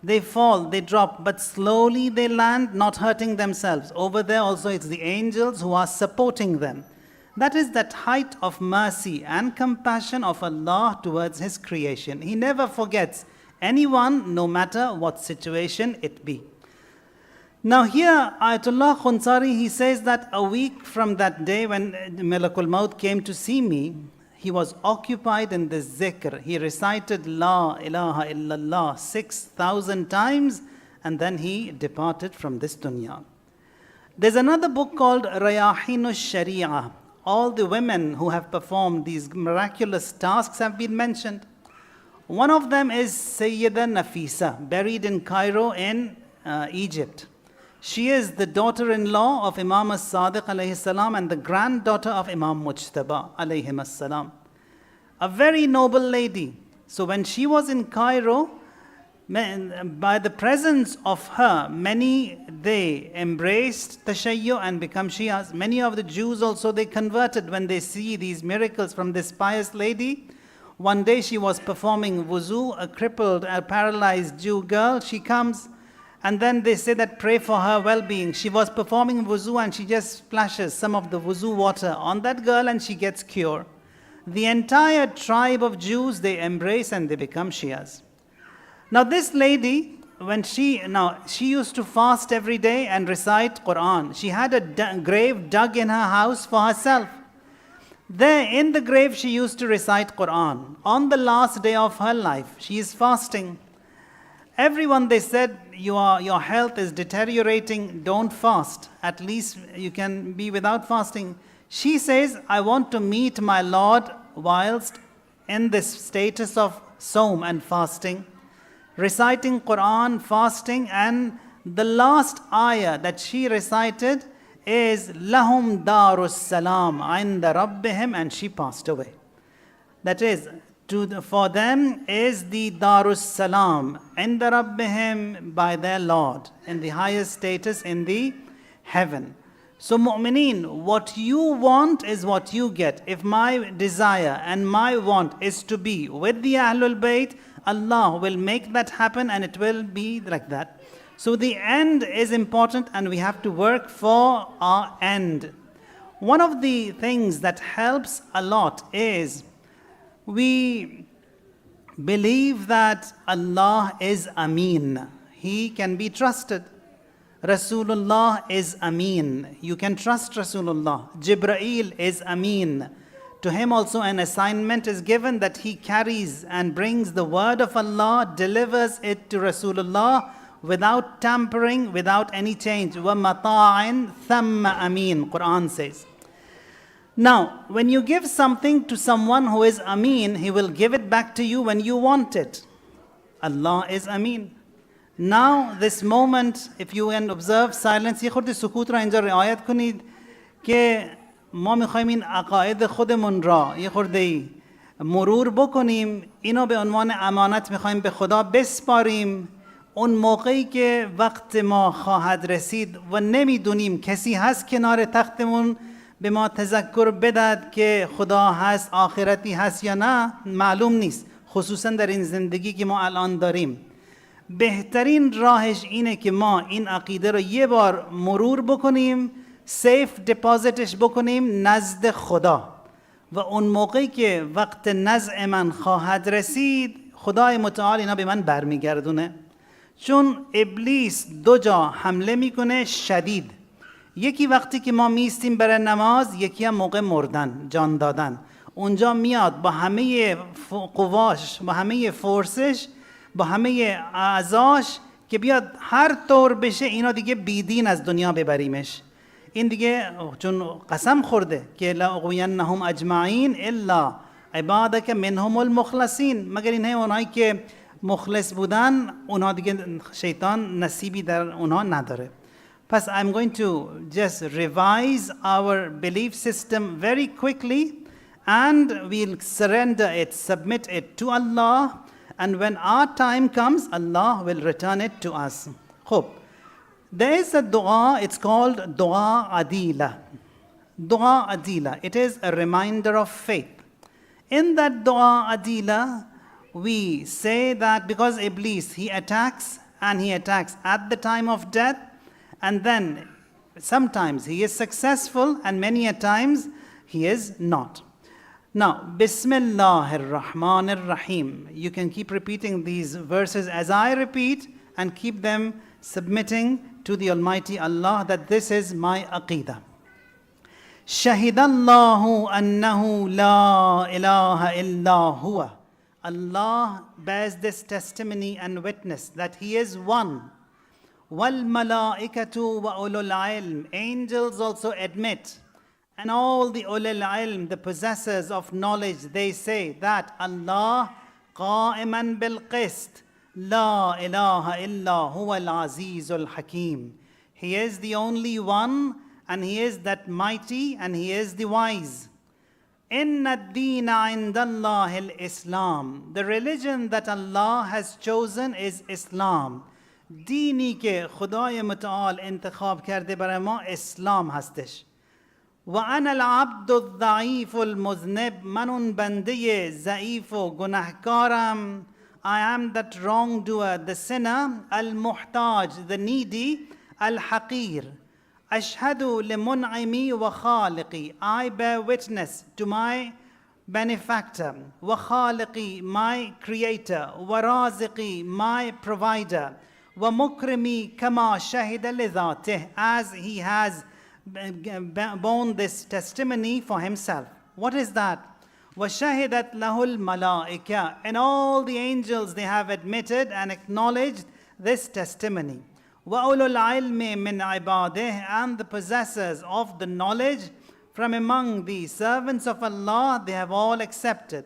[SPEAKER 3] They fall, they drop, but slowly they land, not hurting themselves. Over there also it's the angels who are supporting them. That is that height of mercy and compassion of Allah towards His creation. He never forgets anyone, no matter what situation it be. Now here, Ayatollah Khunsari, he says that a week from that day when Malakul Maut came to see me, he was occupied in the zikr. He recited La ilaha illallah 6,000 times and then he departed from this dunya. There's another book called Rayahinu Sharia. All the women who have performed these miraculous tasks have been mentioned. One of them is Sayyida Nafisa, buried in Cairo in Egypt. She is the daughter-in-law of Imam as-Sadiq alayhi salam and the granddaughter of Imam Mujtaba alayhim as-salam. A very noble lady. So when she was in Cairo, by the presence of her, many, they embraced Tashayyu and become Shias. Many of the Jews also, they converted when they see these miracles from this pious lady. One day she was performing wuzu, a crippled, a paralyzed Jew girl. She comes and then they say that pray for her well-being. She was performing wuzu and she just splashes some of the wuzu water on that girl and she gets cured. The entire tribe of Jews, they embrace and they become Shias. Now this lady, she used to fast every day and recite Quran. She had a grave dug in her house for herself. There in the grave she used to recite Quran. On the last day of her life, she is fasting. Everyone, they said, your health is deteriorating, don't fast. At least you can be without fasting. She says, I want to meet my Lord whilst in this status of Saum and fasting, reciting Quran, fasting, and the last ayah that she recited is Lahum Darus Salam Inda Rabbihim, and she passed away. That is, for them is the Darus Salam Inda Rabbihim, by their Lord, in the highest status in the heaven. So mu'mineen, what you want is what you get. If my desire and my want is to be with the Ahlul Bayt, Allah will make that happen and it will be like that. So the end is important and we have to work for our end. One of the things that helps a lot is we believe that Allah is Ameen. He can be trusted. Rasulullah is Ameen. You can trust Rasulullah. Jibreel is Ameen. To him also an assignment is given that he carries and brings the word of Allah, delivers it to Rasulullah without tampering, without any change. وَمَطَاعٍ ثَمَّ أَمِينَ, Quran says. Now, when you give something to someone who is Ameen, he will give it back to you when you want it. Allah is Ameen. Now, this moment, if you can observe silence, یه خورده سکوت را اینجا رعایت کنید که ما میخوایم این عقاید خودمون را یه خورده مرور بکنیم. اینو به عنوان امانت میخوایم به خدا بسپاریم. اون موقعی که وقت ما خواهد رسید و نمیدونیم کسی هست کنار تختمون به ما تذکر بدهد که خدا هست، آخرتی هست یا نه، معلوم نیست. خصوصا در این زندگی که ما الان داریم. بهترین راهش اینه که ما این عقیده رو یه بار مرور بکنیم، سیف دپازیتش بکنیم نزد خدا و اون موقعی که وقت نزع من خواهد رسید، خدای متعال اینا به من برمیگردونه. چون ابلیس دو جا حمله میکنه شدید. یکی وقتی که ما میستیم برای نماز، یکی هم موقع مردن، جان دادن. اونجا میاد با همه قواش، با همه فورسش، با همه اعضاش که بیاد هر طور بشه اینا دیگه بیدین از دنیا ببریمش. این دیگه چون قسم خورده که لاغوینهم اجمعین الا عبادک منهم المخلصین، مگر اینه اونایی که مخلص بودن اونها دیگه شیطان نصیبی در اونها نداره. پس I'm going to just revise our belief system very quickly and we'll surrender it, submit it to Allah, and when our time comes, Allah will return it to us. خب there is a dua, it's called dua adila. Dua adila, it is a reminder of faith. In that dua adila, we say that because Iblis, he attacks and he attacks at the time of death, and then sometimes he is successful and many a times he is not. Now, Bismillahir Rahmanir Rahim. You can keep repeating these verses as I repeat and keep them submitting to the Almighty Allah that this is my aqidah. Shahidallahu annahu la ilaha illa huwa. Allah bears this testimony and witness that He is one. Wal malaikatu wa ulul ilm. Angels also admit. And all the ulul ilm, the possessors of knowledge, they say that Allah qa'iman bil qist. La ilaha illa huwa al-azizul hakim. He is the only one and He is that mighty and He is the wise. Inna ad-deena indallahi al-Islam. The religion that Allah has chosen is Islam. دینی که خدای متعال انتخاب کرده برای ما اسلام هستش. و انا العبد الضعیف المذنب. من اون بنده ضعیف و گناهکارم. I am that wrongdoer, the sinner, المحتاج, the needy, الحقیر. أشهد لمنعمي وخالقي. I bear witness to my benefactor. وخالقي, my creator. ورازقي, my provider. ومكرمي كما شهد لذاته, as he has borne this testimony for himself. What is that? وشهدت له الملائكة. And all the angels, they have admitted and acknowledged this testimony. وَأُولُو الْعِلْمِ مِنْ عِبَادِهِ. And the possessors of the knowledge from among the servants of Allah, they have all accepted.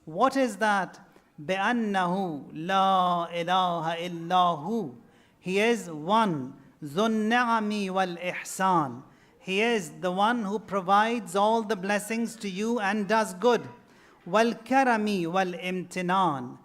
[SPEAKER 3] What is that? بِأَنَّهُ لَا إِلَهَ إِلَّا هُ. He is one. ذُو النِّعَمِ وَالْإِحْسَانِ. He is the one who provides all the blessings to you and does good. وَالْكَرَمِ وَالْإِمْتِنَانِ.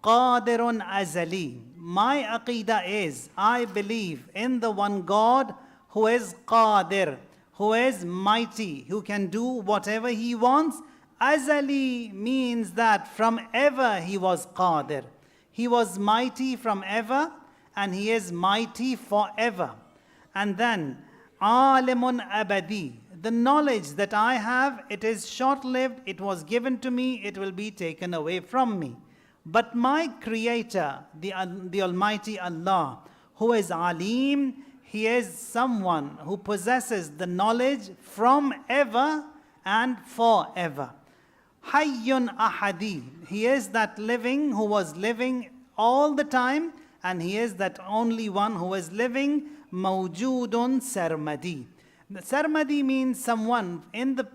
[SPEAKER 3] قَادِرٌ أَزَلِي. My aqidah is, I believe in the one God who is Qadir, who is mighty, who can do whatever He wants. Azali means that from ever He was Qadir. He was mighty from ever and He is mighty forever. And then, Alimun Abadi. The knowledge that I have, it is short-lived, it was given to me, it will be taken away from me. But my Creator, the Almighty Allah, who is Alim, He is someone who possesses the knowledge from ever and forever. Hayyun Ahadi. He is that living who was living all the time, and He is that only one who is living. Mawjudun Sarmadi. Sarmadi means someone in the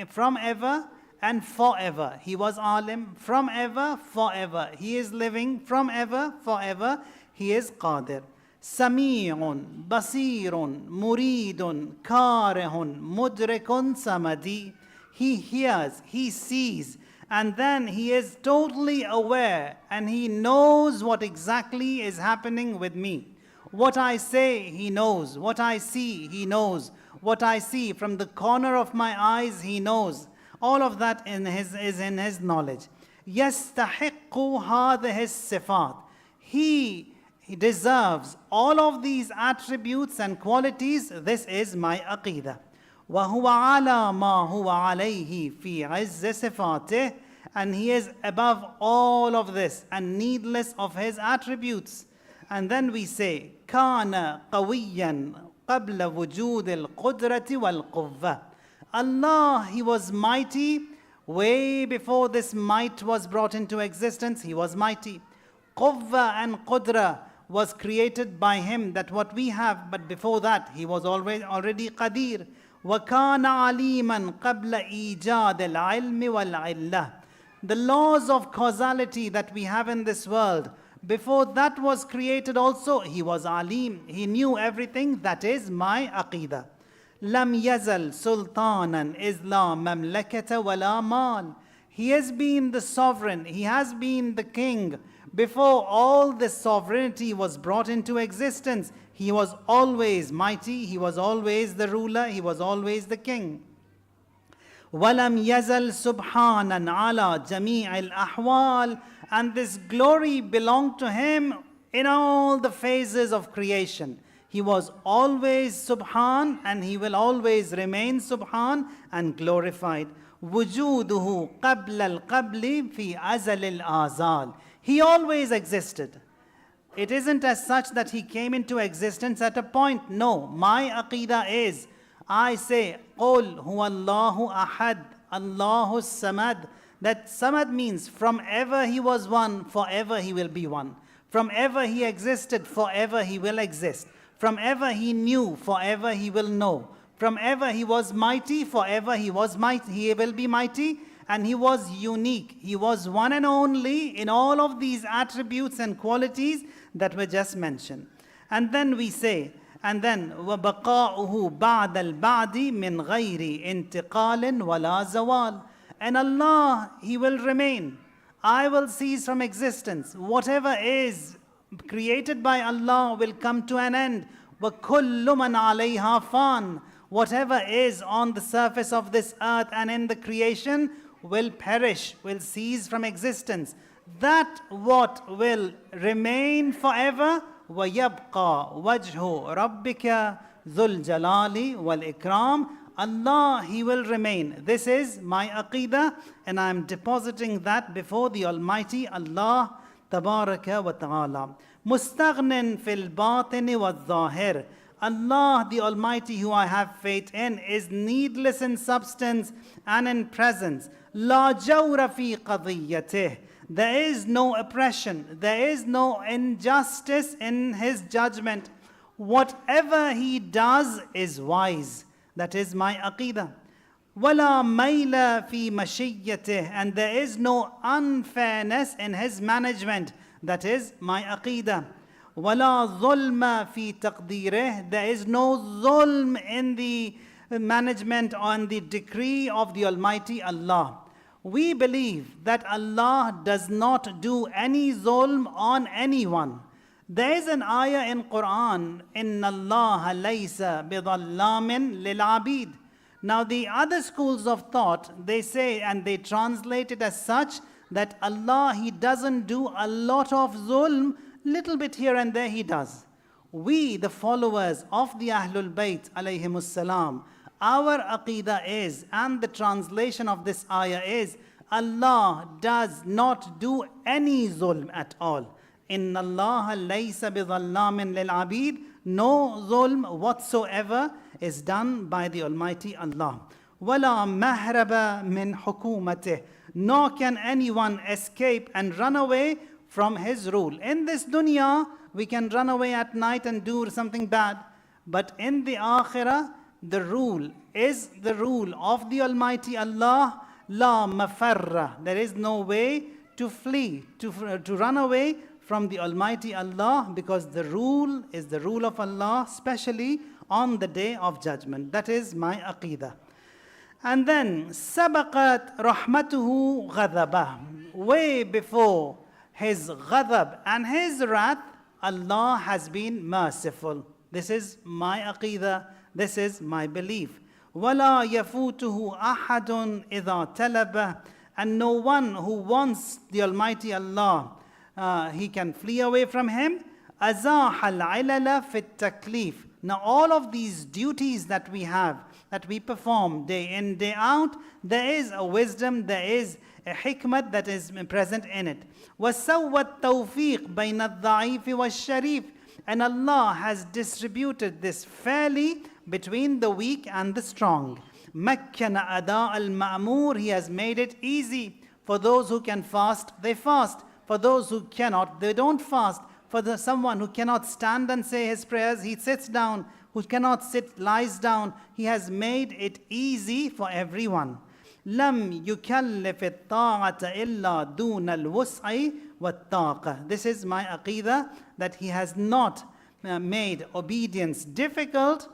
[SPEAKER 3] from ever and forever. He was Alim from ever, forever. He is living from ever, forever. He is Qadir. Sami'un, Basirun, Muridun, Karihun, Mudrikun Samadi. He hears, He sees, and then He is totally aware and He knows what exactly is happening with me. What I say, He knows. What I see, He knows. What I see from the corner of my eyes, He knows. All of that is in His knowledge. يَسْتَحِقُّ هَذِهِ الصِّفَاتِ. He deserves all of these attributes and qualities. This is my aqidah. وَهُوَ عَلَى مَا هُوَ عَلَيْهِ فِي عِزِّ صِفَاتِهِ. And He is above all of this and needless of His attributes. And then we say, كَانَ قَوِيًّا قَبْلَ وُجُودِ الْقُدْرَةِ وَالْقُوَّةِ. Allah, He was mighty way before this might was brought into existence. He was mighty. Quwwa and Qudra was created by Him, that what we have, but before that He was already Qadir. وَكَانَ عَلِيمًا قَبْلَ إِيجَادِ الْعِلْمِ وَالْعِلَّةِ. The laws of causality that we have in this world, before that was created also, He was Alim. He knew everything. That is my Aqidah. لَمْ يَزَلْ سُلْطَانًا إِذْ لَا مَمْلَكَةَ وَلَا مَالٍ. He has been the sovereign. He has been the king. Before all this sovereignty was brought into existence, He was always mighty. He was always the ruler. He was always the king. وَلَمْ يَزَلْ سُبْحَانًا عَلَى جَمِيعِ الْأَحْوَالِ. And this glory belonged to Him in all the phases of creation. He was always Subhan, and He will always remain Subhan and glorified. وُجُودُهُ قَبْلَ الْقَبْلِ فِي أَزَلِ الْآزَالِ. He always existed. It isn't as such that He came into existence at a point. No, my Aqidah is, I say, قُلْ هُوَ اللَّهُ أَحَدٌ Allahu Samad. That Samad means from ever He was one, forever He will be one. From ever He existed, forever He will exist. From ever He knew, forever He will know. From ever He was mighty, forever He was mighty. He will be mighty, and He was unique. He was one and only in all of these attributes and qualities that were just mentioned. And then we say, and then وَبَقَاؤُهُ بَعْدَ الْبَعْدِ مِنْ غَيْرِ انْتِقَالٍ وَلَا زَوَالٍ. And Allah, He will remain. I will cease from existence. Whatever is created by Allah will come to an end. وَكُلُّ مَنْ عَلَيْهَا فَانٍ. Whatever is on the surface of this earth and in the creation will perish, will cease from existence. That what will remain forever, وَيَبْقَى وَجْهُ رَبِّكَ ذُو الْجَلَالِ وَالْإِكْرَامِ. Allah, He will remain. This is my Aqidah, and I am depositing that before the Almighty Allah Tabaraka wa Ta'ala. Mustaghnin fil batini wa zahir. Allah, the Almighty, who I have faith in, is needless in substance and in presence. La jawra fi qadiyyatih. There is no oppression. There is no injustice in His judgment. Whatever He does is wise. That is my Aqidah. وَلَا مَيْلَ فِي مَشِيَّتِهِ. And there is no unfairness in His management. That is my Aqidah. وَلَا ظُلْمَ فِي تَقْدِيرِهِ. There is no zulm in the management on the decree of the Almighty Allah. We believe that Allah does not do any zulm on anyone. There is an ayah in Quran, إِنَّ اللَّهَ لَيْسَ بِظَلَّامٍ لِلْعَبِيدِ. Now the other schools of thought, they say and they translate it as such that Allah, He doesn't do a lot of zulm, little bit here and there He does. We, the followers of the Ahlul Bayt alayhimus salam, our Aqidah is, and the translation of this ayah is, Allah does not do any zulm at all. Inna Allah laysa bidhallamin lil abid. No zulm whatsoever is done by the Almighty Allah. Wala mahraba min hukumatih. Nor can anyone escape and run away from His rule. In this dunya, we can run away at night and do something bad. But in the akhirah, the rule is the rule of the Almighty Allah. La mafarra. There is no way to flee, to run away from the Almighty Allah, because the rule is the rule of Allah, especially on the day of judgment. That is my Aqidah. And then, sabaqat rahmatuhu ghadabah. Way before His ghadab and His wrath, Allah has been merciful. This is my Aqidah. This is my belief. وَلَا يَفُوتُهُ أَحَدٌ إِذَا تَلَبَهُ. And no one who wants the Almighty Allah, he can flee away from Him. أَزَاحَ الْعِلَلَ فِي التَّكْلِيفِ. Now all of these duties that we have, that we perform day in, day out, there is a wisdom, there is a hikmat that is present in it. وَسَوَّ التَّوْفِيقِ بَيْنَ الضَّعِيفِ وَالشَّرِيفِ. And Allah has distributed this fairly between the weak and the strong. مَكَّنَ أَدَاءَ الْمَأْمُورِ. He has made it easy. For those who can fast, they fast. For those who cannot, they don't fast. For someone who cannot stand and say his prayers, he sits down. Who cannot sit, lies down. He has made it easy for everyone. لم يكلف الطاعة إلا دون الوسع والطاقة. This is my aqidah, that He has not made obedience difficult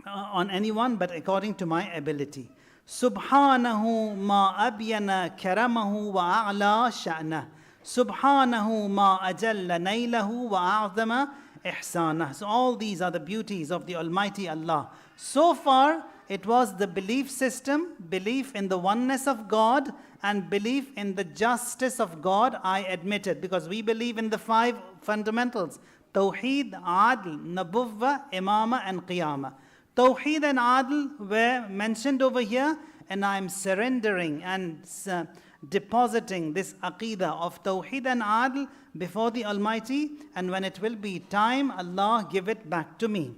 [SPEAKER 3] on anyone but according to my ability. سبحانه ما أبين كرمه وأعلى شأنه. سبحانه ما أجل نيله وأعظم إحسانه. So all these are the beauties of the Almighty Allah. So far, it was the belief system, belief in the oneness of God and belief in the justice of God, I admitted, because we believe in the 5 fundamentals: Tawheed, Adl, Nabuwwah, Imama and Qiyamah. Tawheed and Adl were mentioned over here, and I'm surrendering and depositing this aqidah of Tawheed and Adl before the Almighty, and when it will be time, Allah give it back to me.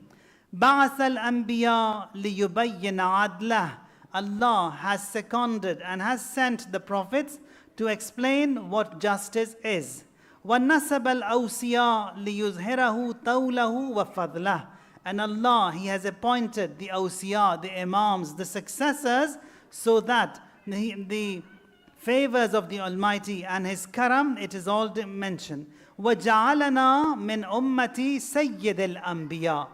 [SPEAKER 3] بعث الأنبياء ليبين عدله. Allah has seconded and has sent the prophets to explain what justice is. وَنَسَبَ الْأَوْسِيَاء لِيُظْهِرَهُ طَوْلَهُ وَفَضْلَهُ. And Allah, He has appointed the awsiya, the imams, the successors, so that the favors of the Almighty and His karam, it is all mentioned. وَجَعَلَنَا مِنْ أُمَّتِي سَيِّدِ الْأَنْبِيَاءِ.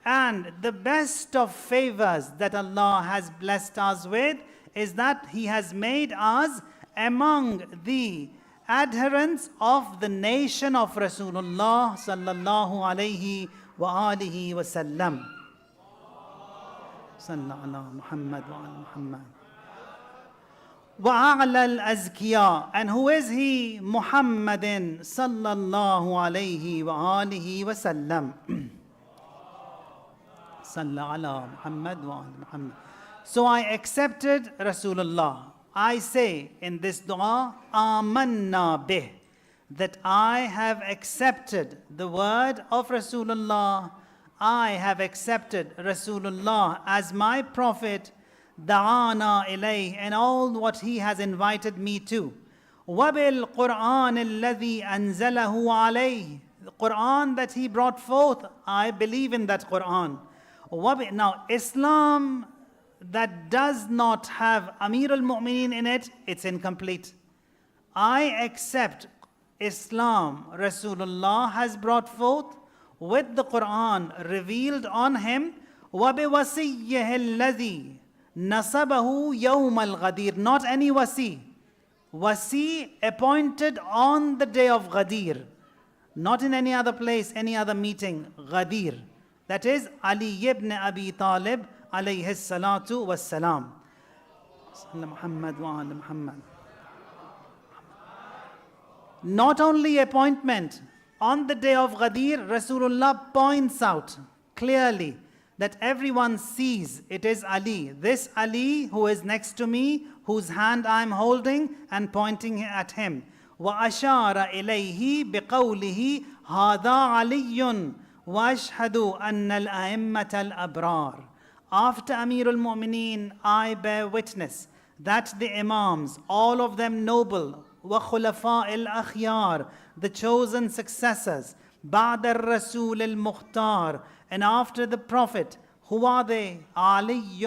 [SPEAKER 3] And the best of favors that Allah has blessed us with is that He has made us among the adherents of the nation of Rasulullah sallallahu alayhi wa alihi wa sallam. Sallallahu ala Muhammad wa ala Muhammad. وَأَعْلَى الْأَزْكِيَاءِ. And who is He? Muhammadin sallallahu alayhi wa alihi wa sallam. So I accepted Rasulullah. I say in this dua, Amanna bih, that I have accepted the word of Rasulullah. I have accepted Rasulullah as my prophet, da'ana ilayh, and all what he has invited me to. وَبِالْقُرْآنِ الَّذِي أَنزَلَهُ عَلَيْهِ. The Quran that he brought forth, I believe in that Quran. Now, Islam that does not have Amir al-Mu'mineen in it, it's incomplete. I accept Islam Rasulullah has brought forth with the Quran revealed on him. وَبِوَسِيِّهِ الَّذِي نَصَبَهُ يَوْمَ الْغَدِيرِ. Not any wasi. Wasi appointed on the day of Ghadir. Not in any other place, any other meeting. Ghadir. That is Ali ibn Abi Talib alayhi salatu was salam. Muhammad wa ala Muhammad. Not only appointment, on the day of Ghadir, Rasulullah points out clearly that everyone sees it is Ali. This Ali who is next to me, whose hand I am holding and pointing at him. وَأَشَارَ إِلَيْهِ بِقَوْلِهِ هَذَا عَلِيٌّ وَأَشْهَدُ أَنَّ الْأَئِمَّةَ الْأَبْرَارِ. After Amir al-Mu'mineen, I bear witness that the Imams, all of them noble, وَخُلَفَاءِ الْأَخْيَارِ, the chosen successors, بَعْدَ الرَّسُولِ الْمُخْتَارِ, and after the Prophet, who are they? عَلِيٌّ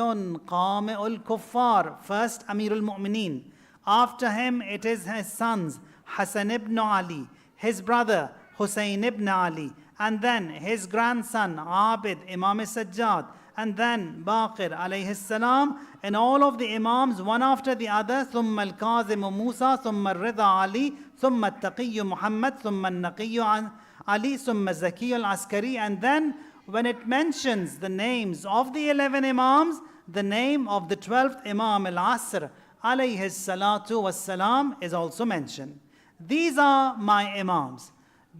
[SPEAKER 3] قَامِعُ الْكُفَّارِ. First Amir al-Mu'mineen. After him it is his sons, Hassan ibn Ali, his brother, Hussein ibn Ali, and then his grandson, Abid, Imam Sajjad, and then Baqir alayhi salam, and all of the Imams, one after the other, ثُمَّ الْكَاظِمُ مُوسَى ثُمَّ الرِّضَى عَلِي ثُمَّ التَّقِيُّ مُحَمَّد ثُمَّ النَّقِيُّ Ali ثُمَّ الزَّكِيُّ الْعَسْكَرِي. And then when it mentions the names of the 11 Imams, the name of the 12th Imam al-Asr alayhi salatu wassalam is also mentioned. These are my Imams.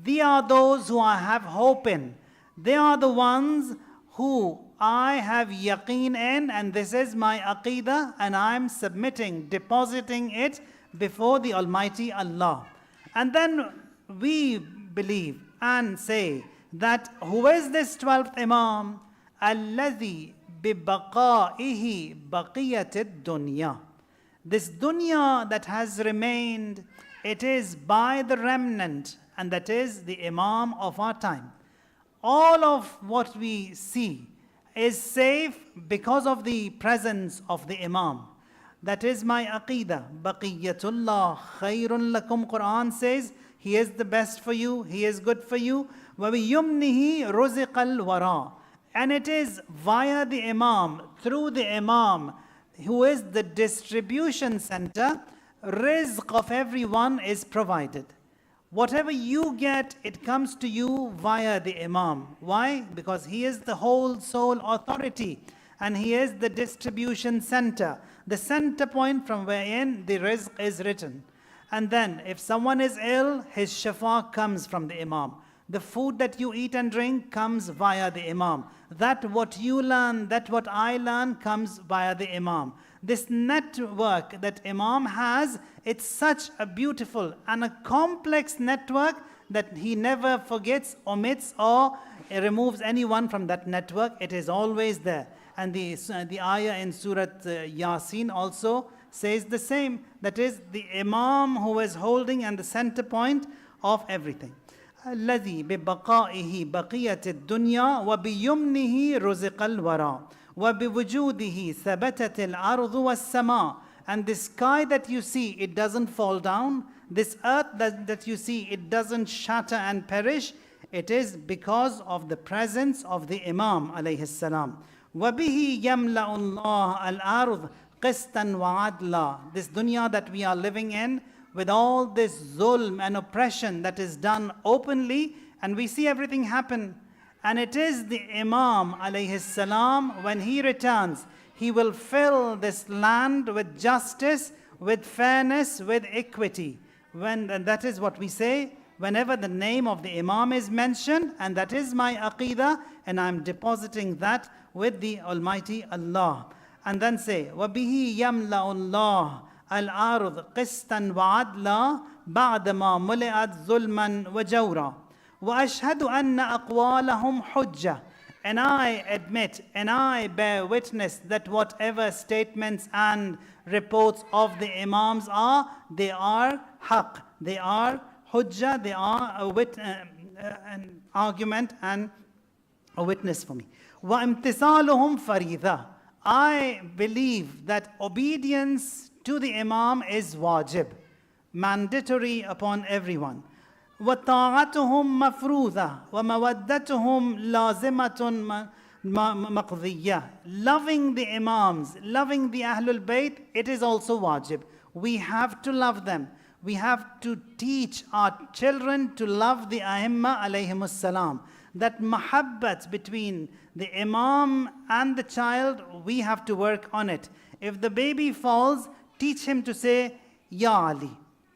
[SPEAKER 3] They are those who I have hope in. They are the ones who I have yaqeen in, and this is my aqidah, and I'm submitting, depositing it before the Almighty Allah. And then we believe and say that who is this 12th Imam? الذي ببقائه بقية الدنيا. This dunya that has remained, it is by the remnant, and that is the Imam of our time. All of what we see is safe because of the presence of the Imam. That is my aqidah. Baqiyatullah khayrun lakum. Quran says, He is the best for you, He is good for you. وَبِيُمْنِهِ رُزِقَ الْوَرَى. And it is via the Imam, through the Imam, who is the distribution center, rizq of everyone is provided. Whatever you get, it comes to you via the Imam. Why? Because he is the whole sole authority, and he is the distribution center, the center point from wherein the rizq is written. And then if someone is ill, his shafa comes from the Imam. The food that you eat and drink comes via the Imam. That what you learn, that what I learn comes via the Imam. This network that Imam has, it's such a beautiful and a complex network that he never forgets, omits, or removes anyone from that network. It is always there. And the ayah in Surah Yasin also says the same. That is the Imam who is holding and the center point of everything. الذي ببقائه بقية الدنيا وبيمنه رزق الورى وبوجوده ثبتت الأرض والسماء. And the sky that you see, it doesn't fall down. This earth that you see, it doesn't shatter and perish. It is because of the presence of the Imam alayhi salam. وَبِهِ يَمْلَأُ اللَّهُ الْأَرْضِ قِسْطًا وَعَدْلًا. This dunya that we are living in, with all this zulm and oppression that is done openly, and we see everything happen. And it is the Imam alayhi salam, when he returns, he will fill this land with justice, with fairness, with equity. And that is what we say whenever the name of the Imam is mentioned, and that is my aqidah, and I'm depositing that with the Almighty Allah. And then say, وَبِهِ يَمْلَأُ اللَّهُ الأرض قسطا وعدلا بعدما ملئت ظلما وجورا وأشهد أن أقوالهم حجة. And I admit and I bear witness that whatever statements and reports of the Imams are, they are haqq, they are hujjah, they are an argument and a witness for me. وَامْتِثَالُهُمْ فَرِيضَةٌ. I believe that obedience to the Imam is wajib, mandatory upon everyone. وَطَاعَتُهُمْ مَفْرُوضَةٌ وَمَوَدَّتُهُمْ لَازِمَةٌ مَقْضِيَّةٌ. Loving the Imams, loving the Ahlul Bayt, it is also wajib. We have to love them. We have to teach our children to love the A'imma alayhimus salam. That mahabbat between the Imam and the child, we have to work on it. If the baby falls, teach him to say, Ya Ali.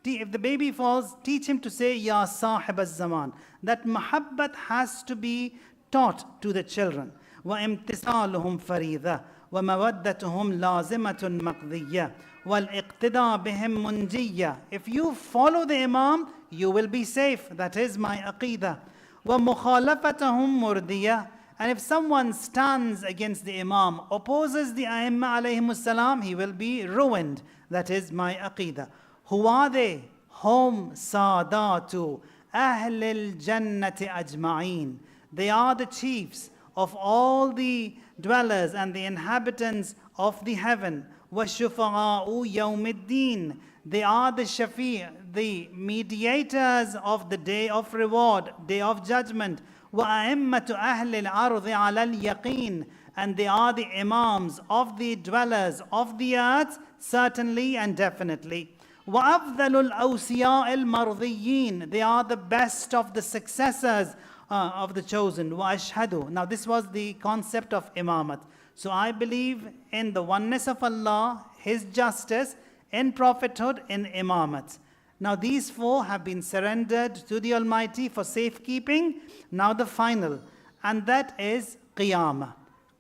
[SPEAKER 3] If the baby falls, teach him to say, Ya Sahib al-Zaman. That mahabbat has to be taught to the children. وَامْتِثَالُهُمْ فَرِيضَةٌ وَمَوَدَّتُهُمْ لَازِمَةٌ مَقْضِيَّةٌ وَالْإِقْتِدَى بِهِمْ مُنْجِيَّةٌ. If you follow the Imam, you will be safe. That is my aqidah. وَمُخَالَفَتَهُمْ مُرْدِيَةٌ. And if someone stands against the Imam, opposes the A'imma alayhimus salam, he will be ruined. That is my aqidah. Who are they? Hum sadatu ahlil jannati ajma'een. They are the chiefs of all the dwellers and the inhabitants of the heaven. وَالشُّفَعَاءُ يَوْمِ الدِّينِ. They are the shafi', the mediators of the day of reward, day of judgment. وَأَئِمَّةُ أَهْلِ الْأَرْضِ عَلَى الْيَقِينِ. And they are the imams of the dwellers of the earth, certainly and definitely. وَأَفْضَلُ الْأَوْسِيَاءِ الْمَرْضِيِّينَ. They are the best of the successors of the chosen. وَأَشْهَدُ. Now this was the concept of imamat. So I believe in the oneness of Allah, His justice, in prophethood, in imamat. Now these four have been surrendered to the Almighty for safekeeping. Now the final, and that is Qiyamah.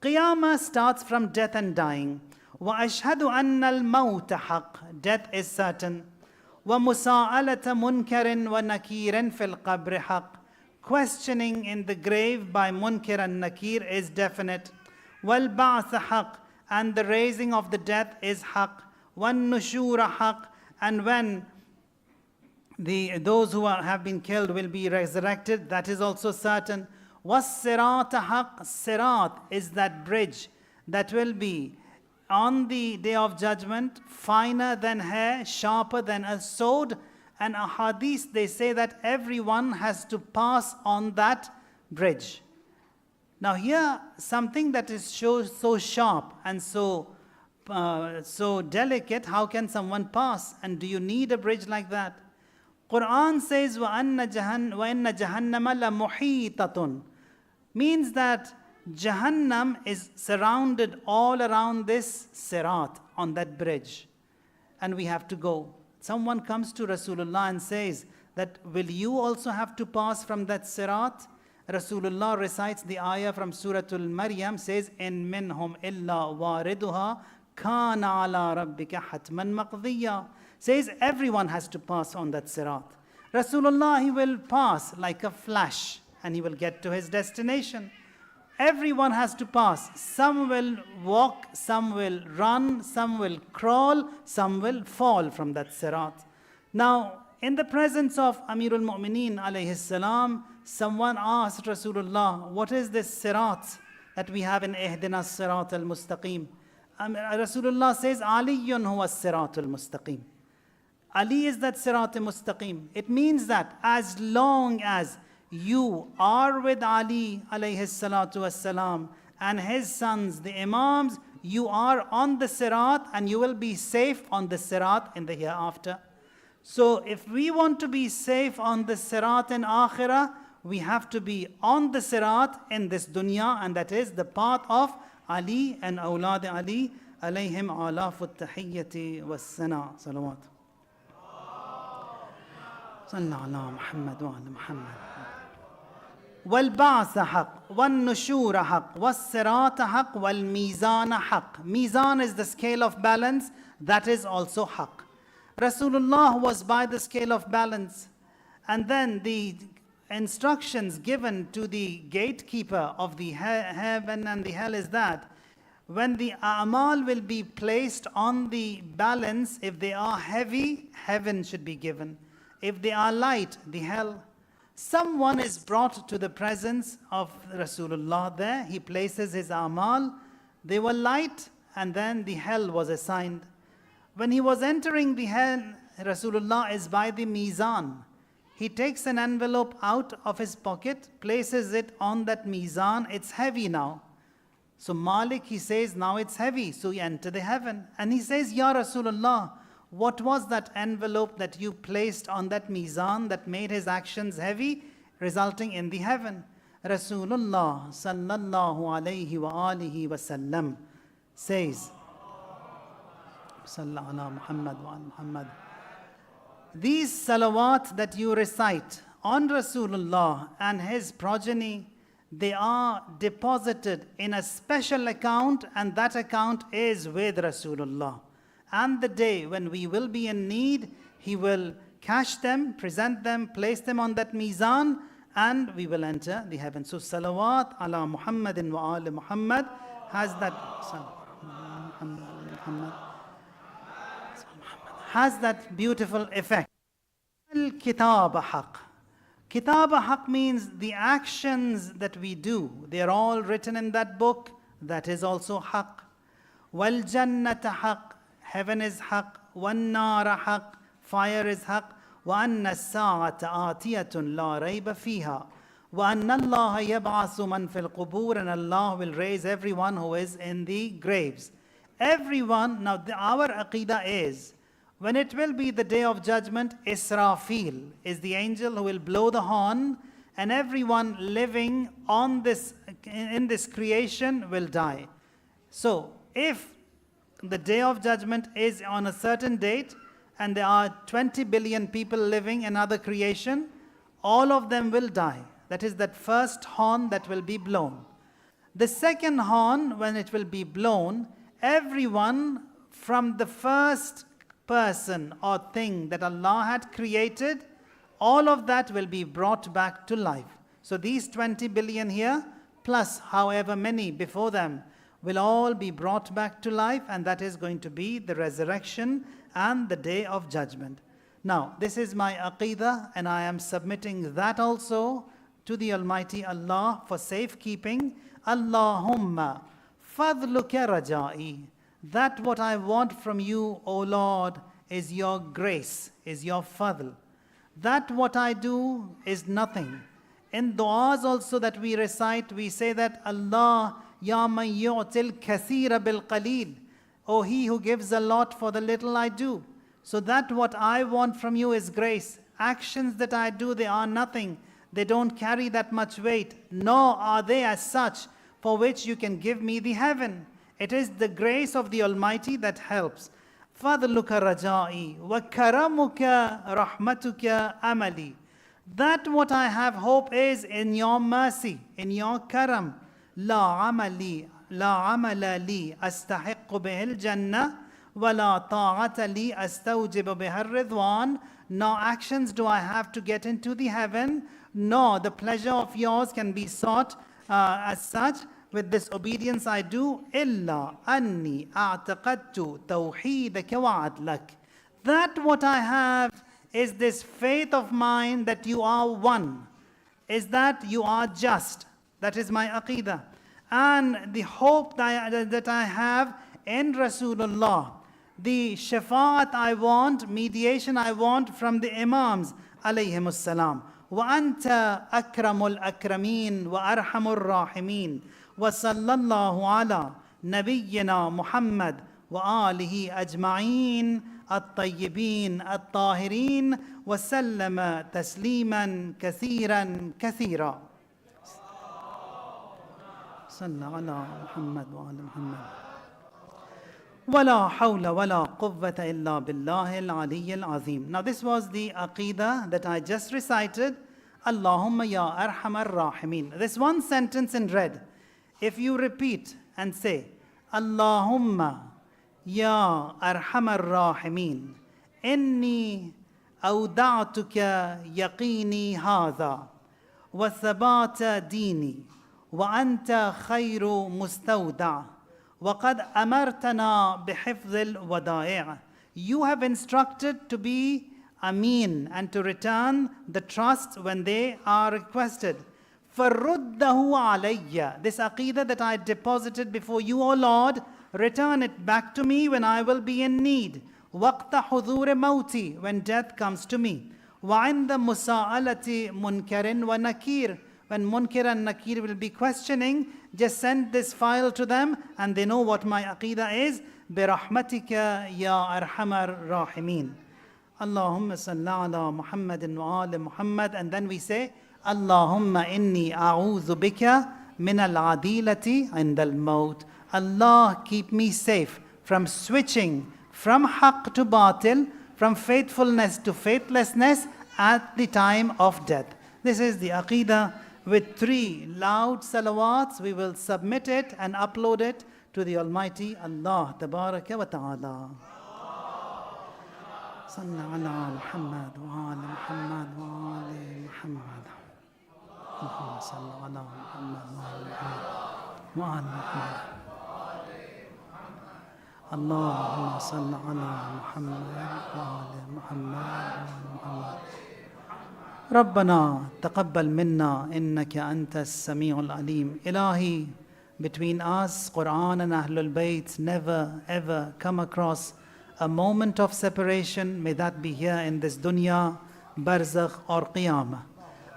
[SPEAKER 3] Qiyamah starts from death and dying. وَأَشْهَدُ أَنَّ الْمَوْتَ حَقٌّ. Death is certain. وَمُسَاءَلَةَ مُنْكَرٍ وَنَكِيرٍ فِي الْقَبْرِ حَقٌّ. Questioning in the grave by Munkar and Nakir is definite. وَالْبَعْثَ حَقٌّ. And the raising of the death is haq. وَالنُّشُورَ حَقٌّ. And when those who have been killed will be resurrected, that is also certain. وَالصِّرَاطَ حَقٌّ. Sirat is that bridge that will be on the day of judgment, finer than hair, sharper than a sword. And a hadith, they say that everyone has to pass on that bridge. Now here, something that is so sharp and so delicate, how can someone pass? And do you need a bridge like that? Quran says, وَإِنَّ جَهَنَّمَ لَمُحِيطَةٌ. Means that Jahannam is surrounded all around this sirat, on that bridge. And we have to go. Someone comes to Rasulullah and says that, will you also have to pass from that sirat? Rasulullah recites the ayah from Surah Al-Maryam, says, إِن مِّنْهُمْ إِلَّا وَارِدُهَا كَانَ عَلَىٰ رَبِّكَ حَتْمًا مَقْضِيًّا. Says everyone has to pass on that sirat. Rasulullah, he will pass like a flash and he will get to his destination. Everyone has to pass. Some will walk, some will run, some will crawl, some will fall from that sirat. Now, in the presence of Amirul Mu'mineen alayhi salam, someone asked Rasulullah, what is this sirat that we have in Ihdina Sirat al-Mustaqim? Rasulullah says, Aliyun huwa Sirat al-Mustaqim. Ali is that Sirat al-Mustaqim. It means that as long as you are with Ali alayhi salatu wassalam and his sons, the Imams, you are on the Sirat and you will be safe on the Sirat in the hereafter. So if we want to be safe on the Sirat in Akhirah, we have to be on the Sirat in this dunya, and that is the path of Ali and Awlad Ali alayhim alafut tahiyyati was-sana. Salawat. Sallallahu ala Muhammad wa ala Muhammad. وَالْبَعْثَ حَقٌّ وَالنُّشُورَ حَقٌّ وَالصِّرَاطَ حَقٌّ وَالْمِيزَانَ حَقٌّ. Mizan is the scale of balance, that is also haq. Rasulullah was by the scale of balance. And then the instructions given to the gatekeeper of the heaven and the hell is that when the a'mal will be placed on the balance, if they are heavy, heaven should be given. If they are light, the hell. Someone is brought to the presence of Rasulullah there. He places his a'mal. They were light, and then the hell was assigned. When he was entering the hell, Rasulullah is by the mizan. He takes an envelope out of his pocket, places it on that mizan. It's heavy now. So Malik, he says, now it's heavy. So he enter the heaven. And he says, Ya Rasulullah, what was that envelope that you placed on that mizan that made his actions heavy, resulting in the heaven? Rasulullah sallallahu alayhi wa alihi wa sallam says, Sallallahu ala Muhammad wa ala Muhammad. These salawat that you recite on Rasulullah and his progeny, they are deposited in a special account, and that account is with Rasulullah. And the day when we will be in need, he will cash them, present them, place them on that mizan, and we will enter the heaven. So salawat ala Muhammadin wa ala Muhammad has that beautiful effect. Al-kitab haq. Kitab haq means the actions that we do. They are all written in that book. That is also haq. Wal jannata haq. Heaven is haq. Wan nara haq. Fire is haq. Wa anna as-sa'ata atiyatun la rayba fiha. Wa anna Allah yab'asu man fil qubur. And Allah will raise everyone who is in the graves. Everyone. Now our aqidah is, when it will be the day of judgment, Israfil is the angel who will blow the horn, and everyone living on this, in this creation will die. So, if the day of judgment is on a certain date, and there are 20 billion people living in other creation, all of them will die. That is that first horn that will be blown. The second horn, when it will be blown, everyone from the first person or thing that Allah had created, all of that will be brought back to life. So these 20 billion here, plus however many before them, will all be brought back to life, and that is going to be the resurrection and the day of judgment. Now, this is my aqidah, and I am submitting that also to the Almighty Allah for safekeeping. Allahumma fadluka raja'i. That what I want from you, O Lord, is your grace, is your fadl. That what I do is nothing. In du'as also that we recite, we say that Allah, Ya man yu'til kathira bil qaleel. O He who gives a lot for the little I do. So that what I want from you is grace. Actions that I do, they are nothing. They don't carry that much weight, nor are they as such for which you can give me the heaven. It is the grace of the Almighty that helps. فَضْلُكَ رَجَائِي وَكَرَمُكَ رَحْمَتُكَ أَمَلِي. That what I have hope is in your mercy, in your karam. لا عمل لي أستحق به الجنة ولا طاعة لي أستوجب بها الرضوان. No actions do I have to get into the heaven, nor the pleasure of yours can be sought as such. With this obedience I do, إلا أني أعتقدت توحيدك وعدلك. That what I have is this faith of mine that you are one, is that you are just. That is my aqidah. And the hope that I have in Rasulullah, the shafaat I want, mediation I want from the Imams, alayhimus salam. وأنت أكرم الأكرمين وأرحم الراحمين وصلى الله على نبينا محمد وآله أجمعين الطيبين الطاهرين وسلم تسليما كثيرا كثيرا. صلى على محمد وآل محمد. ولا حول ولا قوة إلا بالله العلي العظيم. Now this was the aqidah that I just recited. Allahumma ya arhamar rahimin. This one sentence in red, if you repeat and say Allahumma ya arhamar rahimin inni awda'tuka yaqini hadha wa thabata dini wa anta khayru mustawda' وَقَدْ أَمَرْتَنَا بِحِفْظِ الْوَدَائِعِ. You have instructed to be ameen and to return the trust when they are requested. فَرُدَّهُ عَلَيَّ. This aqidah that I deposited before you, O Lord, return it back to me when I will be in need. وَقْتَ حُذُورِ مَوْتِي. When death comes to me. وَعِنْدَ مُسَاءَلَةِ مُنْكَرٍ وَنَكِيرٍ. When Munkar and Nakir will be questioning, just send this file to them and they know what my aqidah is. بِرَحْمَتِكَ يَا أَرْحَمَ الرَّاحِمِينَ. Allahumma salli ala Muhammadin wa ali Muhammad. And then we say, Allahumma inni a'udhu bika min al-adilati and al-maut. Allah, keep me safe from switching from haqq to batil, from faithfulness to faithlessness at the time of death. This is the aqidah. With 3 loud salawats, we will submit it and upload it to the Almighty Allah Tabaraka wa Ta'ala. Sallallahu ala Muhammad wa ala Muhammad wa ala Muhammad. Allahumma salli ala Muhammad wa ala Muhammad. Allahumma salli ala Muhammad wa ala Muhammad wa ala Muhammad. ربنا تقبل منا إنك أنت السميع العليم. Ilahi, between us, Quran and Ahlul Bayt, never ever come across a moment of separation. May that be here in this dunya, barzakh or qiyamah.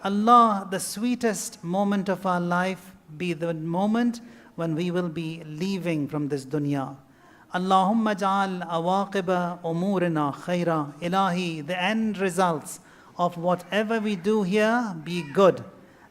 [SPEAKER 3] Allah, the sweetest moment of our life be the moment when we will be leaving from this dunya. Allahumma ja'al awaqiba umurina khaira. Ilahi, the end results of whatever we do here be good.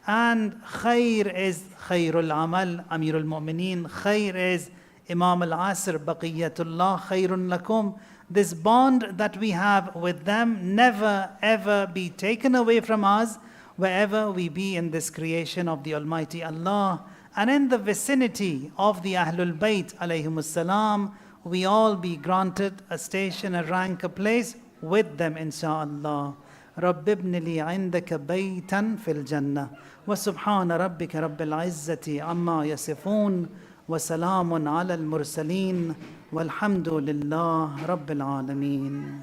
[SPEAKER 3] And khair is khairul amal, Amirul Mu'mineen. Khair is Imam al-Asr, Baqiyatullah khairun lakum. This bond that we have with them never ever be taken away from us wherever we be in this creation of the Almighty Allah. and in the vicinity of the Ahlul Bayt alayhimus salam, we all be granted a station, a rank, a place with them, insha'Allah. رب ابن لي عندك بيتا في الجنة وسبحان ربك رب العزة عما يصفون وسلام على المرسلين والحمد لله رب العالمين.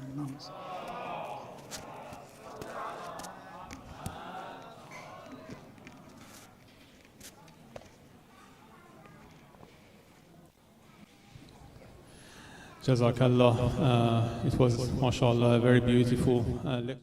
[SPEAKER 4] Jazakallah. It was, mashallah, a very beautiful lecture.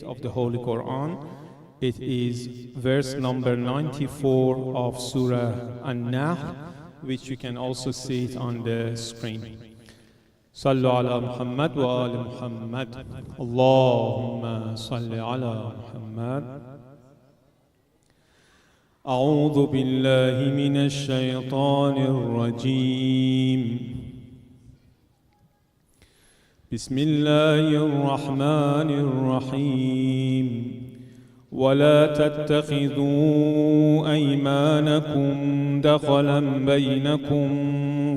[SPEAKER 4] Of the Holy Quran. It is verse number 94 of Surah An-Nahl, which you can also see it on the screen. Sallu ala Muhammad wa ali Muhammad. Allahumma salli ala Muhammad. أعوذ بالله من الشيطان الرجيم. بسم الله الرحمن الرحيم. ولا تتخذوا أيمانكم دخلا بينكم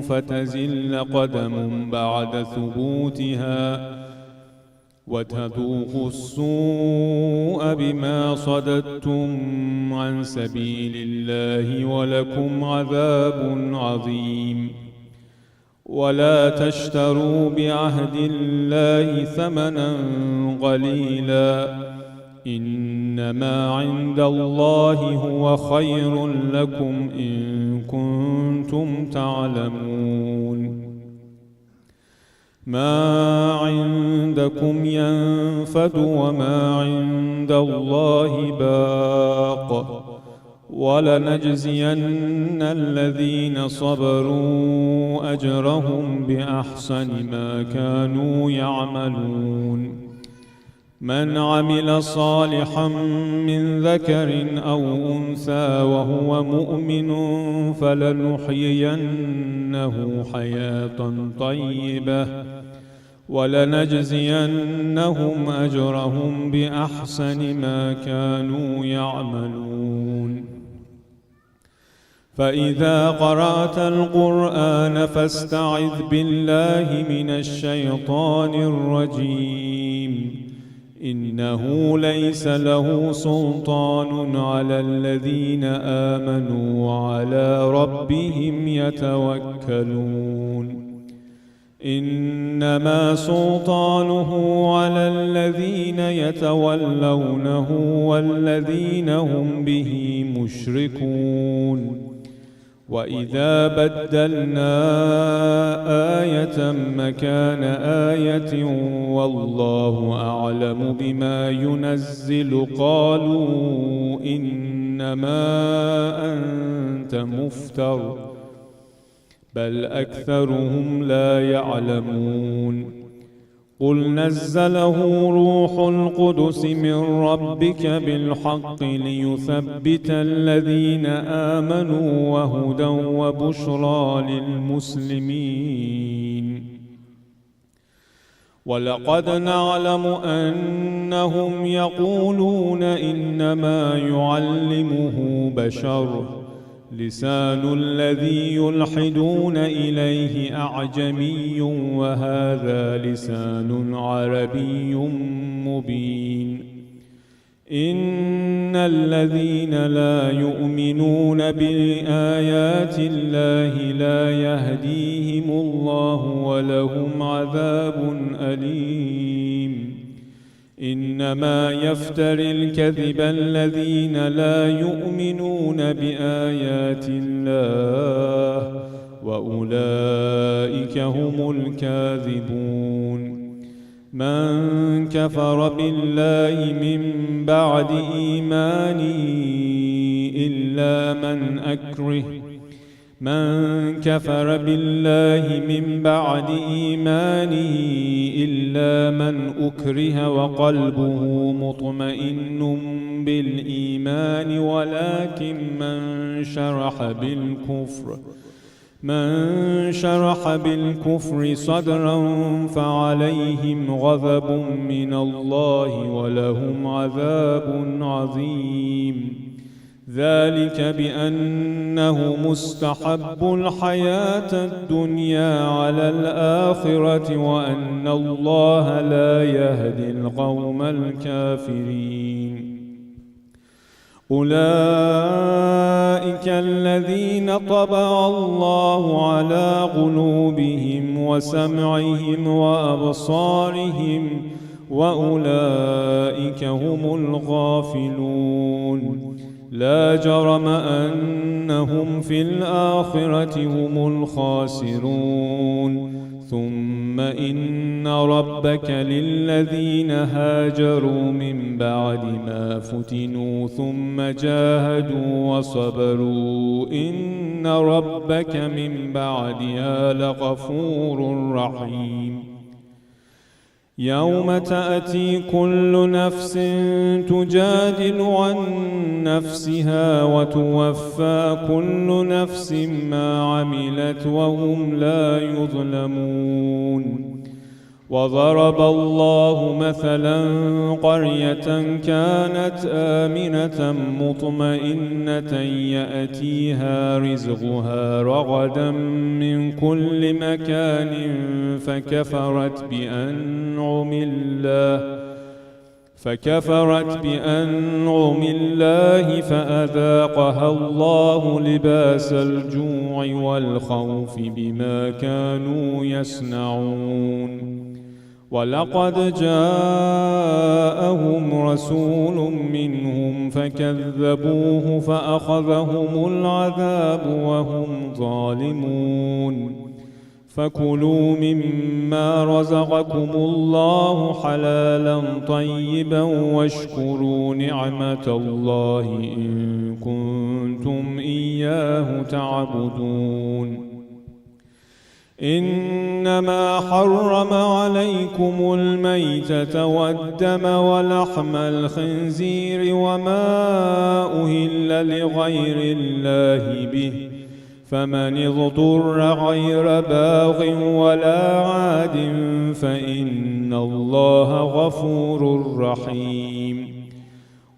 [SPEAKER 4] فتزل قدم بعد ثبوتها وتذوقوا السوء بما صددتم عن سبيل الله ولكم عذاب عظيم. ولا تشتروا بعهد الله ثمنا قليلا إنما عند الله هو خير لكم إن كنتم تعلمون. ما عندكم ينفد وما عند الله باق ولنجزين الذين صبروا أجرهم بأحسن ما كانوا يعملون. من عمل صالحا من ذكر أو أنثى وهو مؤمن فلنحيينه حياة طيبة ولنجزينهم أجرهم بأحسن ما كانوا يعملون. فإذا قرأت القرآن فاستعذ بالله من الشيطان الرجيم. إنه ليس له سلطان على الذين آمنوا وعلى ربهم يتوكلون. إنما سلطانه على الذين يتولونه والذين هم به مشركون. وإذا بدلنا آية مكان آية والله أعلم بما ينزل قالوا إنما أنت مفتر بل أكثرهم لا يعلمون. قل نزله روح القدس من ربك بالحق ليثبت الذين آمنوا وهدى وبشرى للمسلمين. ولقد نعلم أنهم يقولون إنما يعلمه بشر لسان الذي يلحدون إليه أعجمي وهذا لسان عربي مبين. إن الذين لا يؤمنون بآيات الله لا يهديهم الله ولهم عذاب أليم. إنما يفتري الكذب الذين لا يؤمنون بآيات الله وأولئك هم الكاذبون. من كفر بالله من بعد إيمانه إلا من أكره من كفر بالله من بعد إيمانه إلا من أكره وقلبه مطمئن بالإيمان ولكن من شرح بالكفر صدرا فعليهم غضب من الله ولهم عذاب عظيم. ذلك بأنه مستحب الحياة الدنيا على الآخرة وأن الله لا يهدي القوم الكافرين. أولئك الذين طبع الله على قلوبهم وسمعهم وأبصارهم وأولئك هم الغافلون. لا جرم أنهم في الآخرة هم الخاسرون. ثم إن ربك للذين هاجروا من بعد ما فتنوا ثم جاهدوا وصبروا إن ربك من بعدها لغفور رحيم. يوم تأتي كل نفس تجادل عن نفسها وتوفى كل نفس ما عملت وهم لا يظلمون. وضرب الله مثلا قرية كانت آمنة مطمئنة يأتيها رزقها رغدا من كل مكان فكفرت بأنعم الله فأذاقها الله لباس الجوع والخوف بما كانوا يصنعون. ولقد جاءهم رسول منهم فكذبوه فأخذهم العذاب وهم ظالمون. فكلوا مما رزقكم الله حلالا طيبا واشكروا نعمة الله إن كنتم إياه تعبدون. إنما حرم عليكم الميتة والدم ولحم الخنزير وما أهل لغير الله به فمن اضطر غير باغ ولا عاد فإن الله غفور رحيم.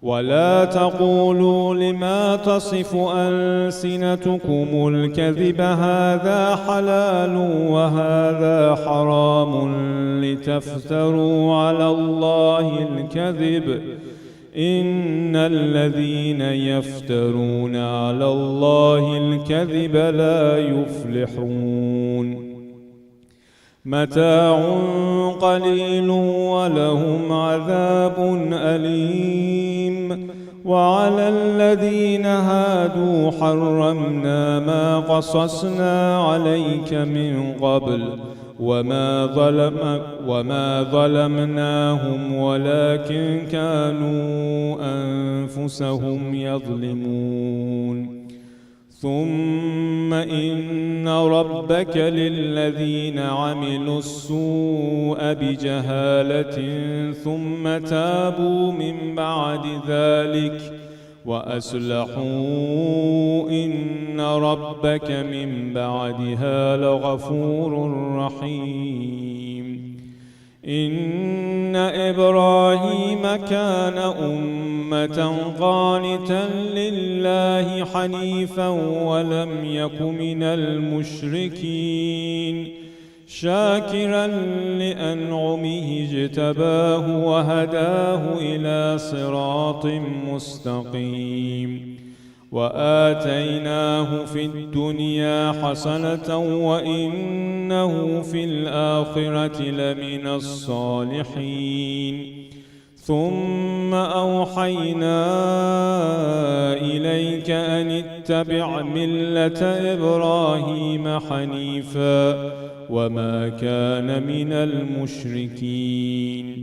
[SPEAKER 4] ولا تقولوا لما تصف ألسنتكم الكذب هذا حلال وهذا حرام لتفتروا على الله الكذب إن الذين يفترون على الله الكذب لا يفلحون. متاع قليل ولهم عذاب أليم. وعلى الذين هادوا حرمنا ما قصصنا عليك من قبل وما ظلمناهم ولكن كانوا أنفسهم يظلمون. ثم إن ربك للذين عملوا السوء بجهالة ثم تابوا من بعد ذلك وأصلحوا إن ربك من بعدها لغفور رحيم. إن إبراهيم كان أمة قانتا لله حنيفا ولم يك من المشركين شاكرا لأنعمه اجتباه وهداه إلى صراط مستقيم. وآتيناه في الدنيا حسنة وإنه في الآخرة لمن الصالحين. ثم أوحينا إليك أن اتبع ملة إبراهيم حنيفا وما كان من المشركين.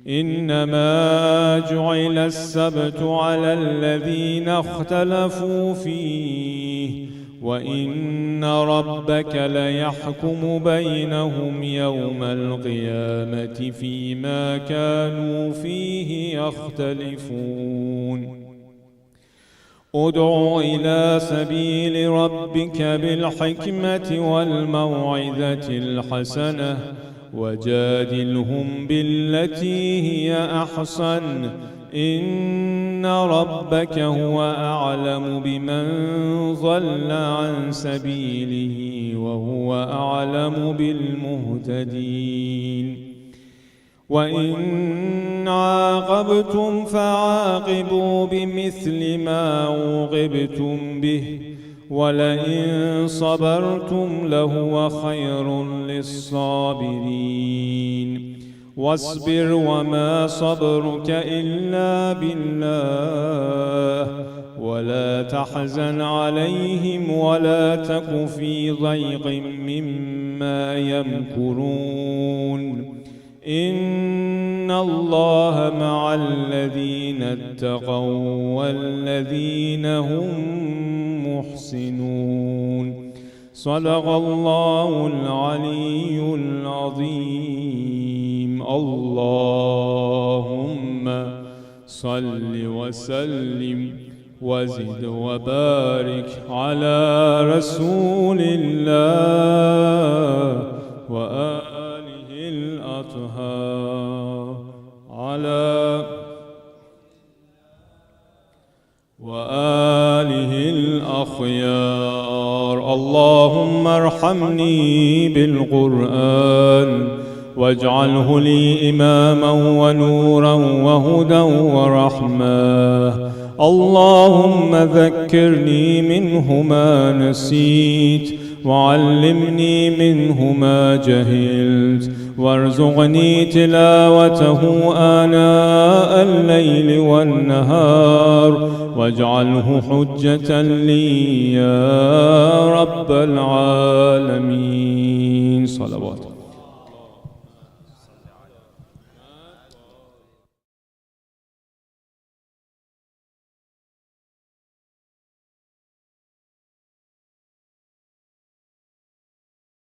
[SPEAKER 4] إنما جعل السبت على الذين اختلفوا فيه وإن ربك ليحكم بينهم يوم القيامة فيما كانوا فيه يختلفون. ادع إلى سبيل ربك بالحكمة والموعظة الحسنة وجادلهم بالتي هي أحسن إن ربك هو أعلم بمن ضل عن سبيله وهو أعلم بالمهتدين. وإن عاقبتم فعاقبوا بمثل ما عوقبتم به ولئن صبرتم لهو خير للصابرين. واصبر وما صبرك إلا بالله ولا تحزن عليهم ولا تك في ضيق مما يمكرون. إن الله مع الذين اتقوا والذين هم محسنون. صدق الله العلي العظيم. اللهم صل وسلم وزد وبارك على رسول الله وآله الأطهار وآله الأخيار. اللهم ارحمني بالقرآن واجعله لي إماما ونورا وهدى ورحمة. اللهم ذكرني منه ما نسيت وعلمني منه ما جهلت وارزقني تلاوته آناء الليل والنهار واجعله حجة لي يا رب العالمين.